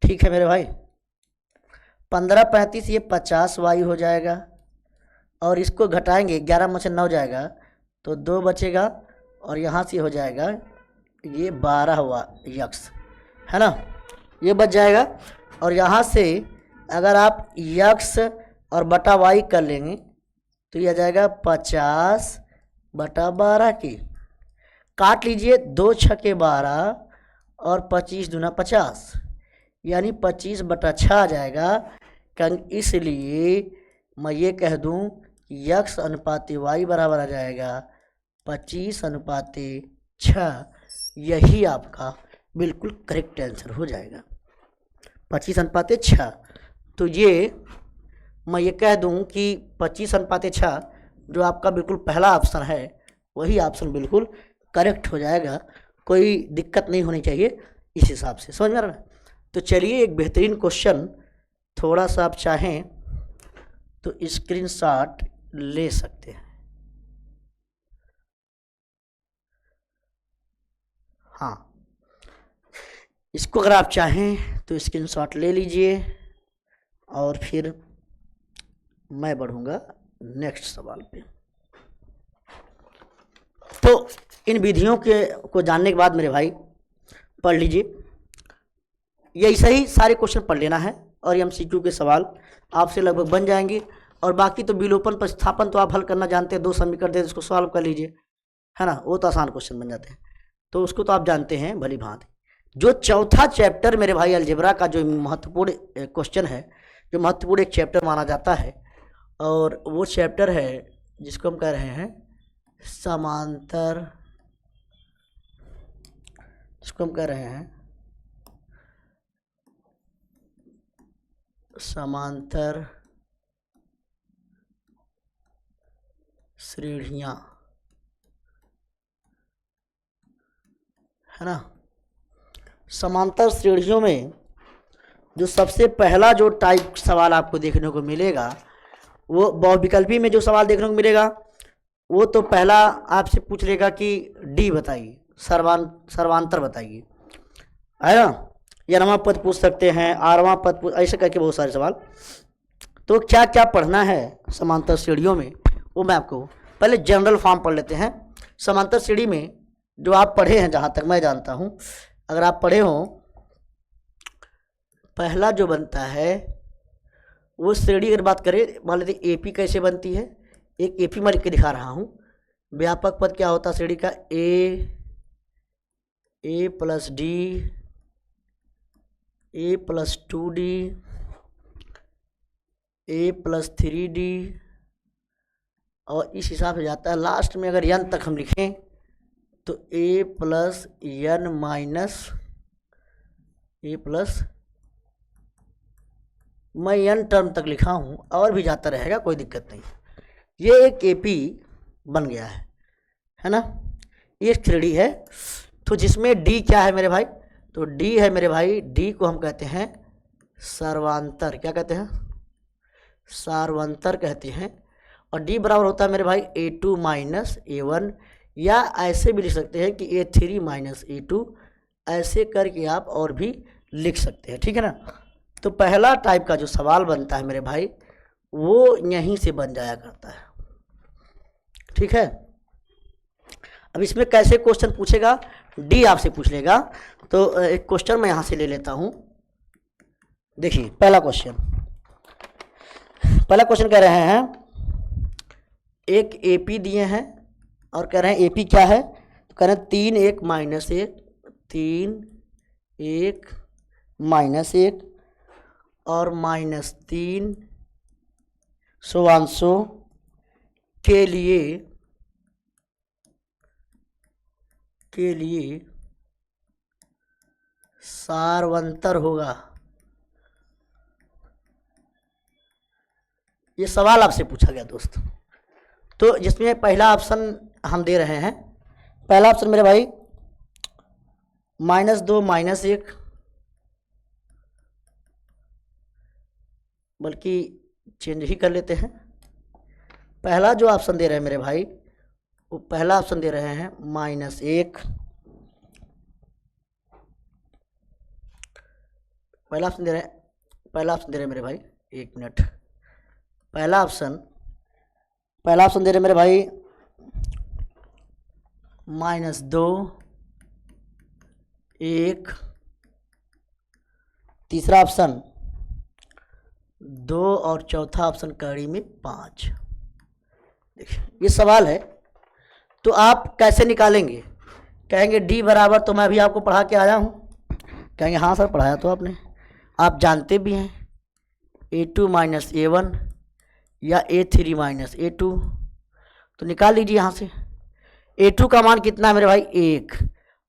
ठीक है मेरे भाई, 15×35 ये 50y हो जाएगा और इसको घटाएंगे, 11 में से 9 जाएगा तो 2 बचेगा और यहाँ से हो जाएगा ये 12x है ना, ये बच जाएगा। और यहाँ से अगर आप x और बटा y कर लेंगे तो ये आ जाएगा 50/12 की। काट लीजिए, 2×6 = 12 और 25×2 = 50 यानी 25/6 आ जाएगा। इसलिए मैं ये कह दूं कि x अनुपात y बराबर आ जाएगा 25/6। यही आपका बिल्कुल करेक्ट आंसर हो जाएगा, 25/6। तो ये मैं ये कह दूं कि 25/6 जो आपका बिल्कुल पहला ऑप्शन है वही ऑप्शन बिल्कुल करेक्ट हो जाएगा, कोई दिक्कत नहीं होनी चाहिए इस हिसाब से, समझ में आ रहा है। तो चलिए एक बेहतरीन क्वेश्चन, थोड़ा सा आप चाहें तो स्क्रीनशॉट ले सकते हैं। हाँ, इसको अगर आप चाहें तो स्क्रीनशॉट ले लीजिए और फिर मैं बढ़ूंगा नेक्स्ट सवाल पे। तो इन विधियों को जानने के बाद मेरे भाई पढ़ लीजिए, यही सही सारे क्वेश्चन पढ़ लेना है और MCQ के सवाल आपसे लगभग बन जाएंगे। और बाकी तो विलोपन प्रतिस्थापन तो आप हल करना जानते हैं, 2 समीकरण दे उसको सॉल्व कर लीजिए, है ना, वो तो आसान क्वेश्चन बन जाते हैं, तो उसको तो आप जानते हैं भली भांति। जो चौथा चैप्टर मेरे भाई अलजेब्रा का जो महत्वपूर्ण क्वेश्चन है, जो महत्वपूर्ण एक चैप्टर माना जाता है, और वो चैप्टर है जिसको हम कह रहे हैं समांतर, जिसको हम कह रहे हैं समांतर श्रेणियाँ, है ना। समांतर श्रेणियों में जो सबसे पहला जो टाइप सवाल आपको देखने को मिलेगा, वो बहुविकल्पी में जो सवाल देखने को मिलेगा वो तो पहला आपसे पूछ लेगा कि डी बताइए, सर्वांतर बताइए, है ना, या नवा पद पूछ सकते हैं, आरवां पद पूछ, ऐसे करके बहुत सारे सवाल। तो क्या क्या पढ़ना है समांतर श्रेणियों में वो मैं आपको पहले जनरल फॉर्म पढ़ लेते हैं। समांतर श्रेणी में जो आप पढ़े हैं, जहाँ तक मैं जानता हूँ, अगर आप पढ़े हों, पहला जो बनता है वो श्रेणी, अगर बात करें मान लेते एपी कैसे बनती है, एक एपी मैं लिख के दिखा रहा हूँ। व्यापक पद क्या होता है श्रेणी का, ए प्लस डी, ए प्लस 2d, ए प्लस 3d, और इस हिसाब से जाता है। लास्ट में अगर n तक हम लिखें तो ए प्लस n माइनस ए प्लस, मैं n टर्म तक लिखा हूँ, और भी जाता रहेगा, कोई दिक्कत नहीं। ये एक एपी बन गया है ना, ये श्रेणी है। तो जिसमें डी क्या है मेरे भाई, तो डी है मेरे भाई, डी को हम कहते हैं सर्वांतर, क्या कहते हैं, सार्वंतर कहते हैं। और डी बराबर होता है मेरे भाई A2 माइनस A1, या ऐसे भी लिख सकते हैं कि A3 माइनस A2, ऐसे करके आप और भी लिख सकते हैं, ठीक है ना। तो पहला टाइप का जो सवाल बनता है मेरे भाई वो यहीं से बन जाया करता है, ठीक है। अब इसमें कैसे क्वेश्चन पूछेगा, डी आपसे पूछ लेगा। तो एक क्वेश्चन मैं यहाँ से ले लेता हूँ, देखिए पहला क्वेश्चन कह रहे हैं एक एपी दिए हैं और कह रहे हैं एपी क्या है, तो कह रहे हैं 3 1 माइनस 1, 3 1 माइनस 1 और -3 सोवांशों के लिए सारवंतर होगा। ये सवाल आपसे पूछा गया दोस्त। तो जिसमें पहला ऑप्शन हम दे रहे हैं, पहला ऑप्शन मेरे भाई -2 -1, बल्कि चेंज ही कर लेते हैं। पहला जो ऑप्शन दे रहे हैं मेरे भाई, वो पहला ऑप्शन दे रहे हैं -1। पहला ऑप्शन दे रहे हैं मेरे भाई, 1 मिनट। पहला ऑप्शन दे रहे हैं मेरे भाई -2 1। तीसरा ऑप्शन 2 और चौथा ऑप्शन कड़ी में 5। देखिए ये सवाल है, तो आप कैसे निकालेंगे? कहेंगे डी बराबर, तो मैं अभी आपको पढ़ा के आया हूँ। कहेंगे हाँ सर पढ़ाया तो आपने, आप जानते भी हैं A2 माइनस A1 या A3 माइनस A2। तो निकाल लीजिए यहाँ से। A2 का मान कितना है मेरे भाई 1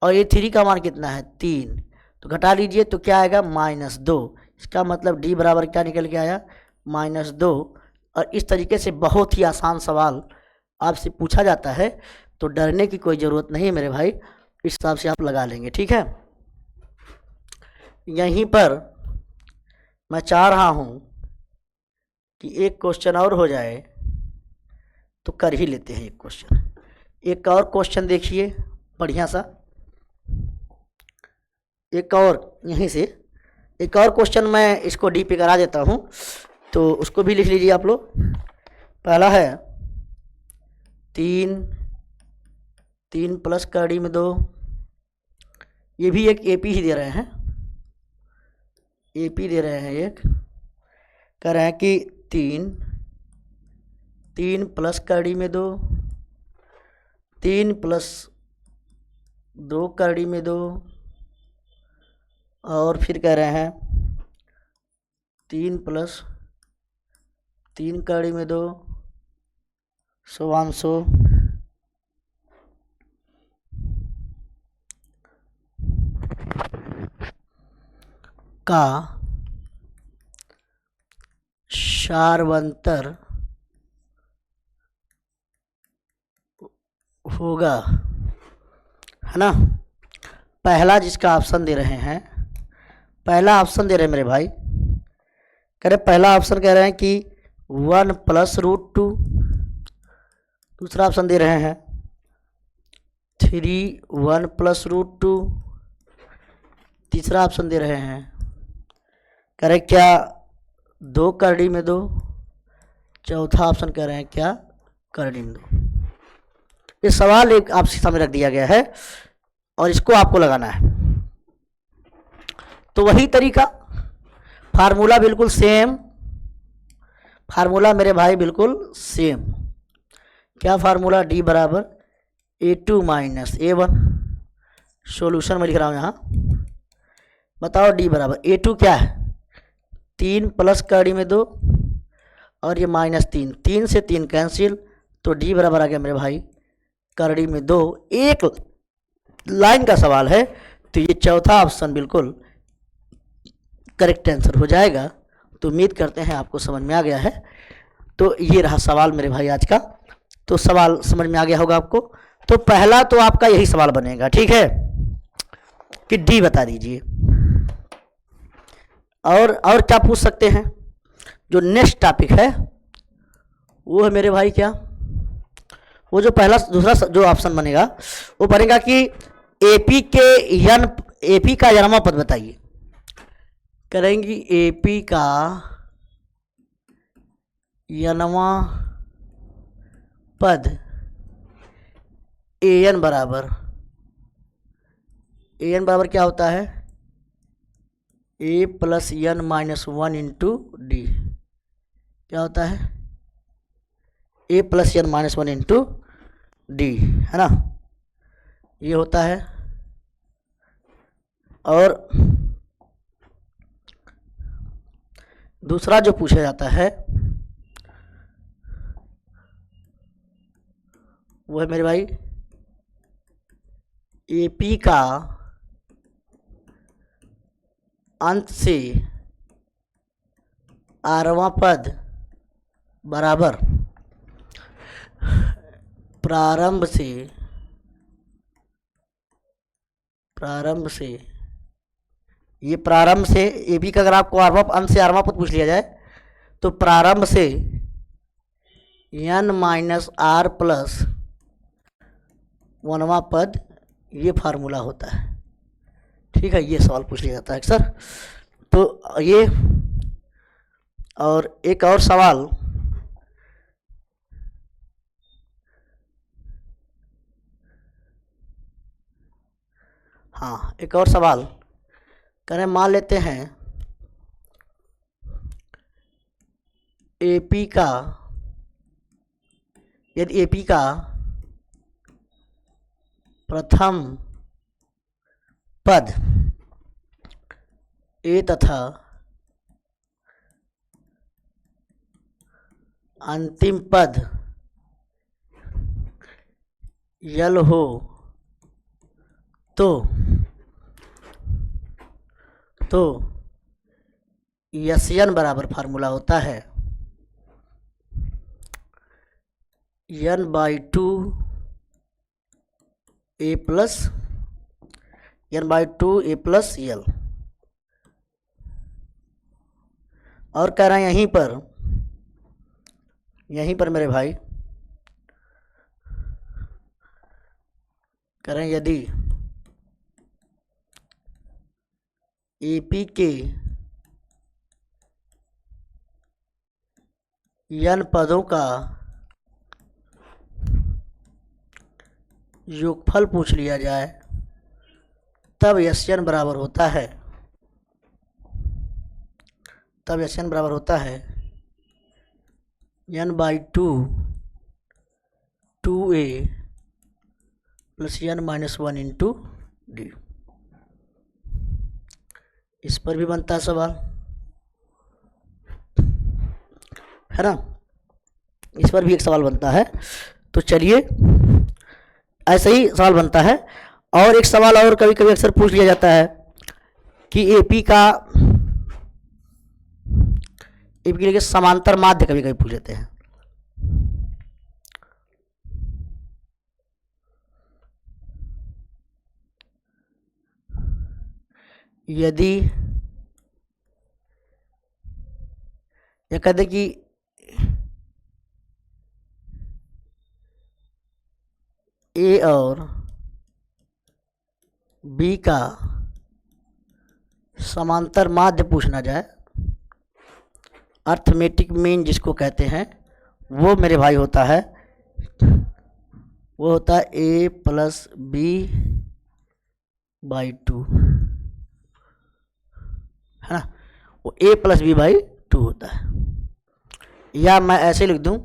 और A3 का मान कितना है 3, तो घटा लीजिए तो क्या आएगा -2। इसका मतलब D बराबर क्या निकल के आया -2। और इस तरीके से बहुत ही आसान सवाल आपसे पूछा जाता है, तो डरने की कोई ज़रूरत नहीं है मेरे भाई, इस हिसाब से आप लगा लेंगे। ठीक है, यहीं पर मैं चाह रहा हूँ कि एक क्वेश्चन और हो जाए, तो कर ही लेते हैं एक क्वेश्चन। एक और क्वेश्चन देखिए बढ़िया सा, एक और यहीं से एक और क्वेश्चन मैं इसको डी पे करा देता हूँ, तो उसको भी लिख लीजिए आप लोग। पहला है 3 प्लस कड़ी में 2, ये भी एक एपी ही दे रहे हैं, एपी दे रहे हैं। एक कह रहे हैं कि 3 प्लस कड़ी में 2, 3 प्लस 2 कड़ी में 2, और फिर कह रहे हैं 3 प्लस 3 कड़ी में 2 सोवांशों का सारवंतर होगा, है ना। पहला जिसका ऑप्शन दे रहे हैं, पहला ऑप्शन दे रहे हैं मेरे भाई, कह रहे पहला ऑप्शन कह रहे हैं कि 1 प्लस √2। दूसरा ऑप्शन दे रहे हैं 3 1 प्लस √2। तीसरा ऑप्शन दे रहे हैं, कह रहे क्या 2 कड़ी में 2। चौथा ऑप्शन कह रहे हैं क्या कड़ी में 2। ये सवाल एक आपसे सामने रख दिया गया है और इसको आपको लगाना है। तो वही तरीका, फार्मूला बिल्कुल सेम, फार्मूला मेरे भाई बिल्कुल सेम। क्या फार्मूला? डी बराबर A2 माइनस A1। सॉल्यूशन में लिख रहा हूँ यहाँ, बताओ डी बराबर A2 क्या है 3 प्लस कड़ी में 2 और ये -3, 3 से 3 कैंसिल, तो डी बराबर आ गया मेरे भाई कड़ी में 2। एक लाइन का सवाल है, तो ये चौथा ऑप्शन बिल्कुल करेक्ट आंसर हो जाएगा। तो उम्मीद करते हैं आपको समझ में आ गया है। तो ये रहा सवाल मेरे भाई आज का। तो सवाल समझ में आ गया होगा आपको। तो पहला तो आपका यही सवाल बनेगा, ठीक है, कि डी बता दीजिए। और क्या पूछ सकते हैं? जो नेक्स्ट टॉपिक है वो है मेरे भाई क्या, वो जो पहला दूसरा जो ऑप्शन बनेगा वो बनेगा कि एपी का यनमा पद बताइए। करेंगी एपी का यनमा पद एन बराबर क्या होता है a plus N minus one into d क्या होता है, a plus N minus one into d, है ना, ये होता है। और दूसरा जो पूछा जाता है वो है मेरे भाई एपी का अंत से आरवां पद बराबर प्रारंभ से ये प्रारंभ से एपी का अगर आपको अंत से आरवां पद पूछ लिया जाए तो प्रारंभ से एन माइनस आर प्लस वनवां पद, ये फार्मूला होता है। ठीक है, ये सवाल पूछ लिया जाता है अक्सर। तो ये, और एक और सवाल, हाँ एक और सवाल करें, मान लेते हैं एपी का, यदि एपी का प्रथम पद ए तथा अंतिम पद यल हो तो यन बराबर फार्मूला होता है n by two A plus L. और कह रहे हैं यहीं पर मेरे भाई कह रहे हैं यदि एपी के n पदों का योगफल पूछ लिया जाए तब Sn बराबर होता है, n by two A plus N minus one into D. इस पर भी बनता है सवाल, है ना, इस पर भी एक सवाल बनता है। तो चलिए, ऐसा ही सवाल बनता है। और एक सवाल और कभी कभी अक्सर पूछ लिया जाता है कि एपी के लिए समांतर माध्य कभी कभी पूछ लेते हैं। यदि ये कहते कि ए और बी का समांतर माध्य पूछना जाए, अर्थमेटिक मीन जिसको कहते हैं, वो मेरे भाई होता है a plus B by two, है ना, वो ए प्लस बी बाई टू होता है। या मैं ऐसे लिख दूं,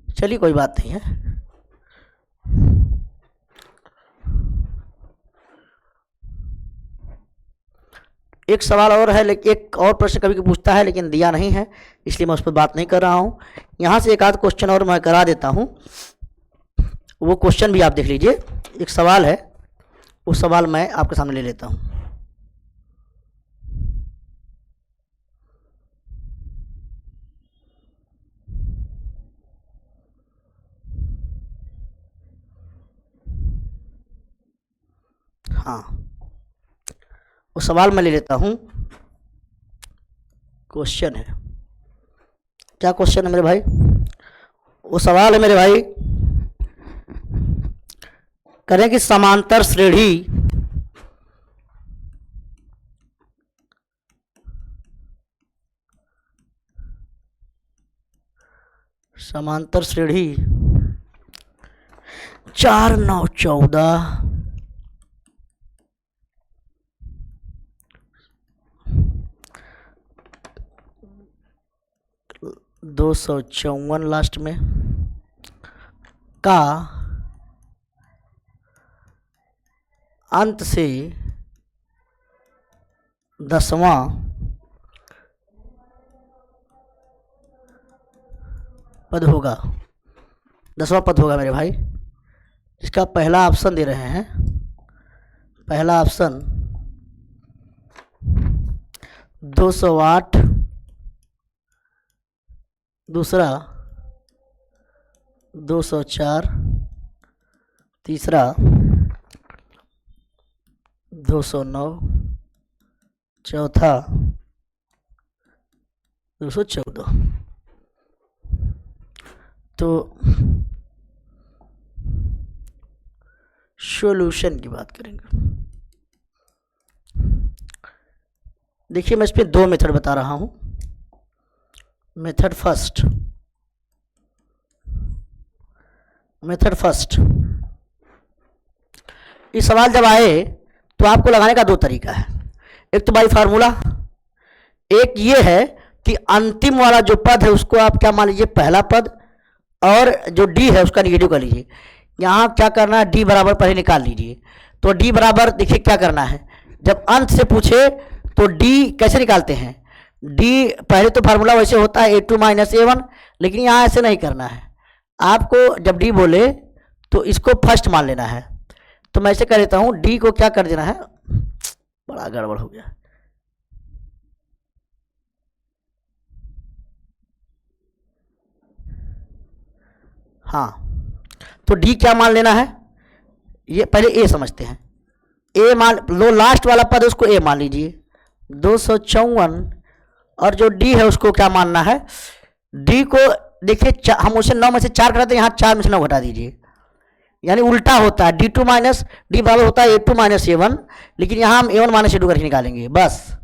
चलिए कोई बात नहीं है। एक सवाल और है, लेकिन एक और प्रश्न कभी पूछता है लेकिन दिया नहीं है, इसलिए मैं उस पर बात नहीं कर रहा हूँ। यहाँ से एक आध क्वेश्चन और मैं करा देता हूँ, वो क्वेश्चन भी आप देख लीजिए। एक सवाल है, उस सवाल मैं आपके सामने ले लेता हूँ। हाँ, वो सवाल मैं ले लेता हूँ। क्वेश्चन है, क्या क्वेश्चन है मेरे भाई? वो सवाल है मेरे भाई, करें कि समांतर श्रेणी समांतर श्रेणी 4 9 14 254 लास्ट में का अंत से 10वां पद होगा। 10वां पद होगा मेरे भाई। इसका पहला ऑप्शन दे रहे हैं। पहला ऑप्शन 208, दूसरा 204, तीसरा 209, चौथा 214। तो सॉल्यूशन की बात करेंगे। देखिए मैं इस पे 2 मेथड बता रहा हूं। मेथड फर्स्ट ये सवाल जब आए तो आपको लगाने का 2 तरीका है। एक तो बाई फार्मूला, एक ये है कि अंतिम वाला जो पद है उसको आप क्या मान लीजिए पहला पद, और जो डी है उसका निगेटिव कर लीजिए। यहाँ क्या करना है, डी बराबर पहले निकाल लीजिए। तो डी बराबर देखिए क्या करना है, जब अंत से पूछे तो डी कैसे निकालते हैं। डी पहले तो फार्मूला वैसे होता है a2 - a1, लेकिन यहाँ ऐसे नहीं करना है। आपको जब डी बोले तो इसको फर्स्ट मान लेना है। तो मैं ऐसे कर देता हूँ, डी को क्या कर देना है, बड़ा गड़बड़ हो गया। हाँ, तो डी क्या मान लेना है, ये पहले ए समझते हैं। ए मान लो, लास्ट वाला पद है उसको ए मान लीजिए 254, और जो डी है उसको क्या मानना है, डी को देखिए हम उसे 9 में से 4 कराते हैं, यहाँ 4 में से 9 घटा दीजिए, यानी उल्टा होता है। d2 माइनस डी बराबर होता है a2 - a1, लेकिन यहाँ हम a1 - a2 करके निकालेंगे बस।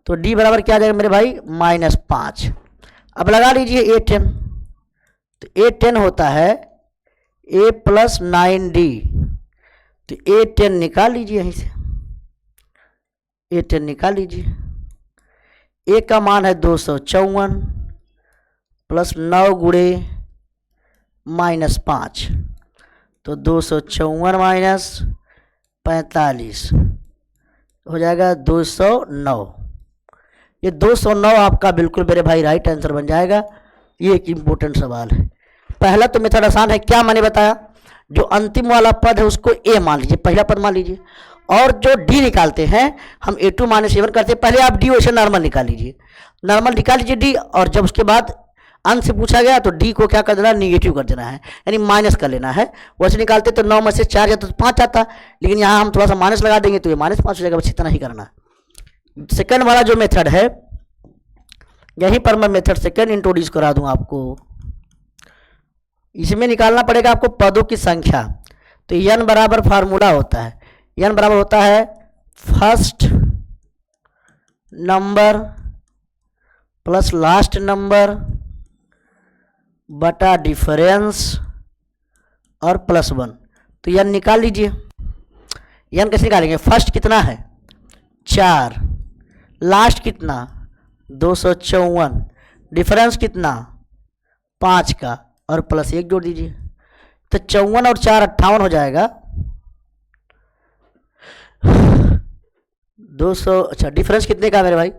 तो d बराबर क्या आ जाएगा मेरे भाई, -5। अब लगा लीजिए a10, तो a10 होता है a + 9d, तो a10 निकाल लीजिए, यहीं से a10 निकाल लीजिए। a का मान है 254 + 9 गुणे -5, तो 254 - 45 हो जाएगा 209। ये 209 आपका बिल्कुल मेरे भाई राइट आंसर बन जाएगा। ये एक इम्पोर्टेंट सवाल है। पहला तो मेथड आसान है, क्या मैंने बताया, जो अंतिम वाला पद है उसको ए मान लीजिए, पहला पद मान लीजिए, और जो डी निकालते हैं हम a2 - a1 करते हैं। पहले आप डी वैसे नॉर्मल निकाल लीजिए, नॉर्मल निकाल लीजिए डी, और जब उसके बाद अंत से पूछा गया तो डी को क्या कर देना है, निगेटिव कर देना है, यानी माइनस कर लेना है। वैसे निकालते तो 9 में से 4 जाता तो 5 आता, लेकिन यहाँ हम थोड़ा सा माइनस लगा देंगे तो ये -5 हो जाएगा। बस इतना ही करना। सेकंड वाला जो मेथड है, यहीं पर मैं मेथड सेकंड इंट्रोड्यूस करा दूं आपको। इसमें निकालना पड़ेगा आपको पदों की संख्या। तो n बराबर फार्मूला होता है, n बराबर होता है first number plus last number बटा डिफरेंस और +1। तो n निकाल लीजिए। n कैसे निकालेंगे, फर्स्ट कितना है 4, लास्ट कितना 254, डिफरेंस कितना 5 का, और +1 जोड़ दीजिए। तो 54 और 4 58 हो जाएगा 200। अच्छा, डिफरेंस कितने का मेरे भाई,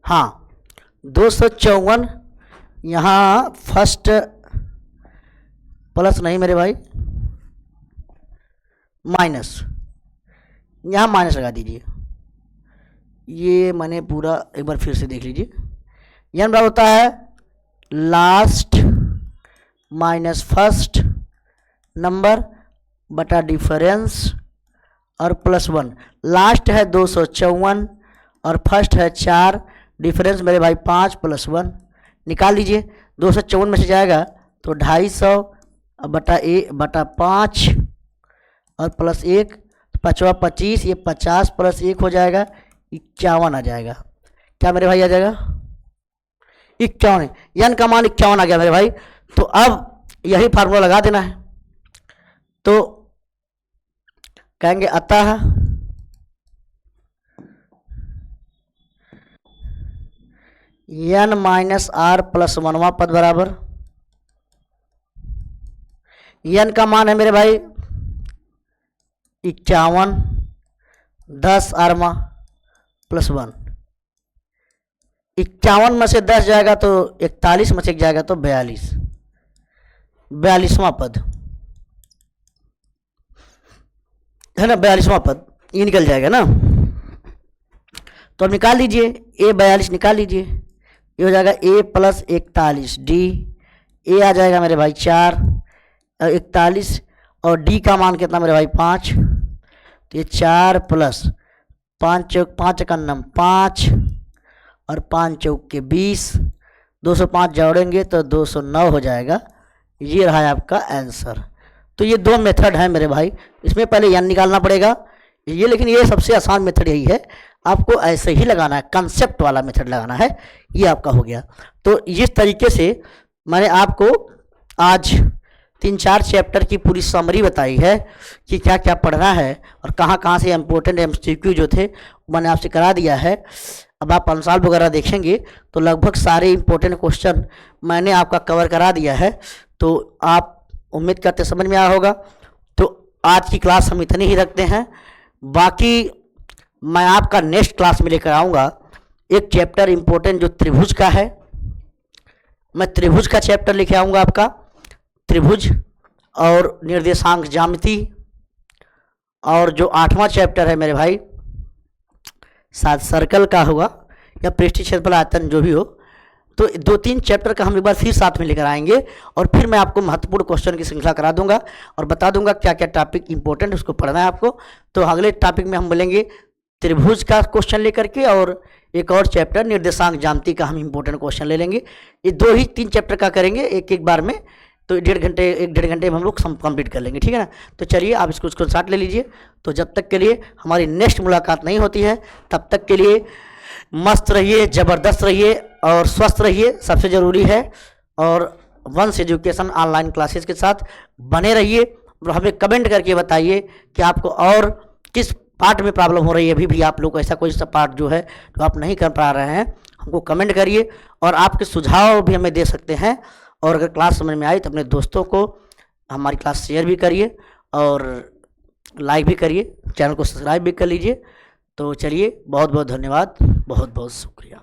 हाँ 254, यहाँ फर्स्ट प्लस नहीं मेरे भाई, माइनस, यहाँ माइनस लगा दीजिए। ये मैंने पूरा एक बार फिर से देख लीजिए। यह बराबर होता है लास्ट माइनस फर्स्ट नंबर बटा डिफरेंस और +1। लास्ट है 254 और फर्स्ट है 4, डिफरेंस मेरे भाई 5 + 1 निकाल लीजिए। 254 में से जाएगा तो 250 बटा 5 और +1, 5 × 25, ये 50 + 1 हो जाएगा 51 आ जाएगा। क्या मेरे भाई आ जाएगा 51, n का मान 51 आ गया मेरे भाई। तो अब यही फार्मूला लगा देना है। तो कहेंगे अतः n माइनस आर प्लस 1वां पद बराबर n का मान है मेरे भाई 51, 10 आरमा प्लस 1। 51 में से 10 जाएगा तो 41 में से 1 जाएगा तो 42, 42वां पद है ना, 42वां पद ये निकल जाएगा ना। तो अब निकाल लीजिए, a 42 निकाल लीजिए, ये हो जाएगा a प्लस 41 d, a आ जाएगा मेरे भाई 4 41 और d का मान कितना मेरे भाई 5, तो ये 4 प्लस 5 चौक 5 का नम 5 और 5 चौक के 20, 205 जोड़ेंगे तो 209 हो जाएगा। ये रहा है आपका आंसर। तो ये दो मेथड है मेरे भाई, इसमें पहले n निकालना पड़ेगा ये, लेकिन ये सबसे आसान मेथड यही है, आपको ऐसे ही लगाना है, कंसेप्ट वाला मेथड लगाना है। ये आपका हो गया। तो इस तरीके से मैंने आपको आज 3-4 चैप्टर की पूरी समरी बताई है कि क्या क्या पढ़ना है और कहाँ कहाँ से इम्पोर्टेंट MCQ जो थे मैंने आपसे करा दिया है। अब आप आंसर वगैरह देखेंगे तो लगभग सारे इम्पोर्टेंट क्वेश्चन मैंने आपका कवर करा दिया है। तो आप उम्मीद करते समझ में आया होगा। तो आज की क्लास हम इतनी ही रखते हैं, बाकी मैं आपका नेक्स्ट क्लास में लेकर आऊँगा एक चैप्टर इम्पोर्टेंट जो त्रिभुज का है। मैं त्रिभुज का चैप्टर लेके आऊँगा आपका, त्रिभुज और निर्देशांक ज्यामिति, और जो 8वां चैप्टर है मेरे भाई शायद सर्कल का होगा या पृष्ठीय क्षेत्रफल आयतन जो भी हो। तो 2-3 चैप्टर का हम एक बार फिर साथ में लेकर आएंगे और फिर मैं आपको महत्वपूर्ण क्वेश्चन की श्रृंखला करा दूंगा और बता दूंगा क्या क्या टॉपिक इंपॉर्टेंट उसको पढ़ना है आपको। तो अगले टॉपिक में हम बोलेंगे त्रिभुज का क्वेश्चन लेकर के, और एक और चैप्टर निर्देशांक ज्यामिति का हम इंपॉर्टेंट क्वेश्चन ले लेंगे। ये 2 ही 3 चैप्टर का करेंगे एक बार में, तो 1.5 घंटे में हम लोग कंप्लीट कर लेंगे, ठीक है ना। तो चलिए आप इसको स्क्रीनशॉट ले लीजिए। तो जब तक के लिए हमारी नेक्स्ट मुलाकात नहीं होती है तब तक के लिए मस्त रहिए, ज़बरदस्त रहिए और स्वस्थ रहिए, सबसे ज़रूरी है। और वंश एजुकेशन ऑनलाइन क्लासेस के साथ बने रहिए और हमें कमेंट करके बताइए कि आपको और किस पार्ट में प्रॉब्लम हो रही है। अभी भी आप लोग ऐसा कोई सा पार्ट जो है जो आप नहीं कर पा रहे हैं, हमको कमेंट करिए और आपके सुझाव भी हमें दे सकते हैं। और अगर क्लास समझ में आई तो अपने दोस्तों को हमारी क्लास शेयर भी करिए और लाइक भी करिए, चैनल को सब्सक्राइब भी कर लीजिए। तो चलिए, बहुत बहुत धन्यवाद, बहुत बहुत शुक्रिया।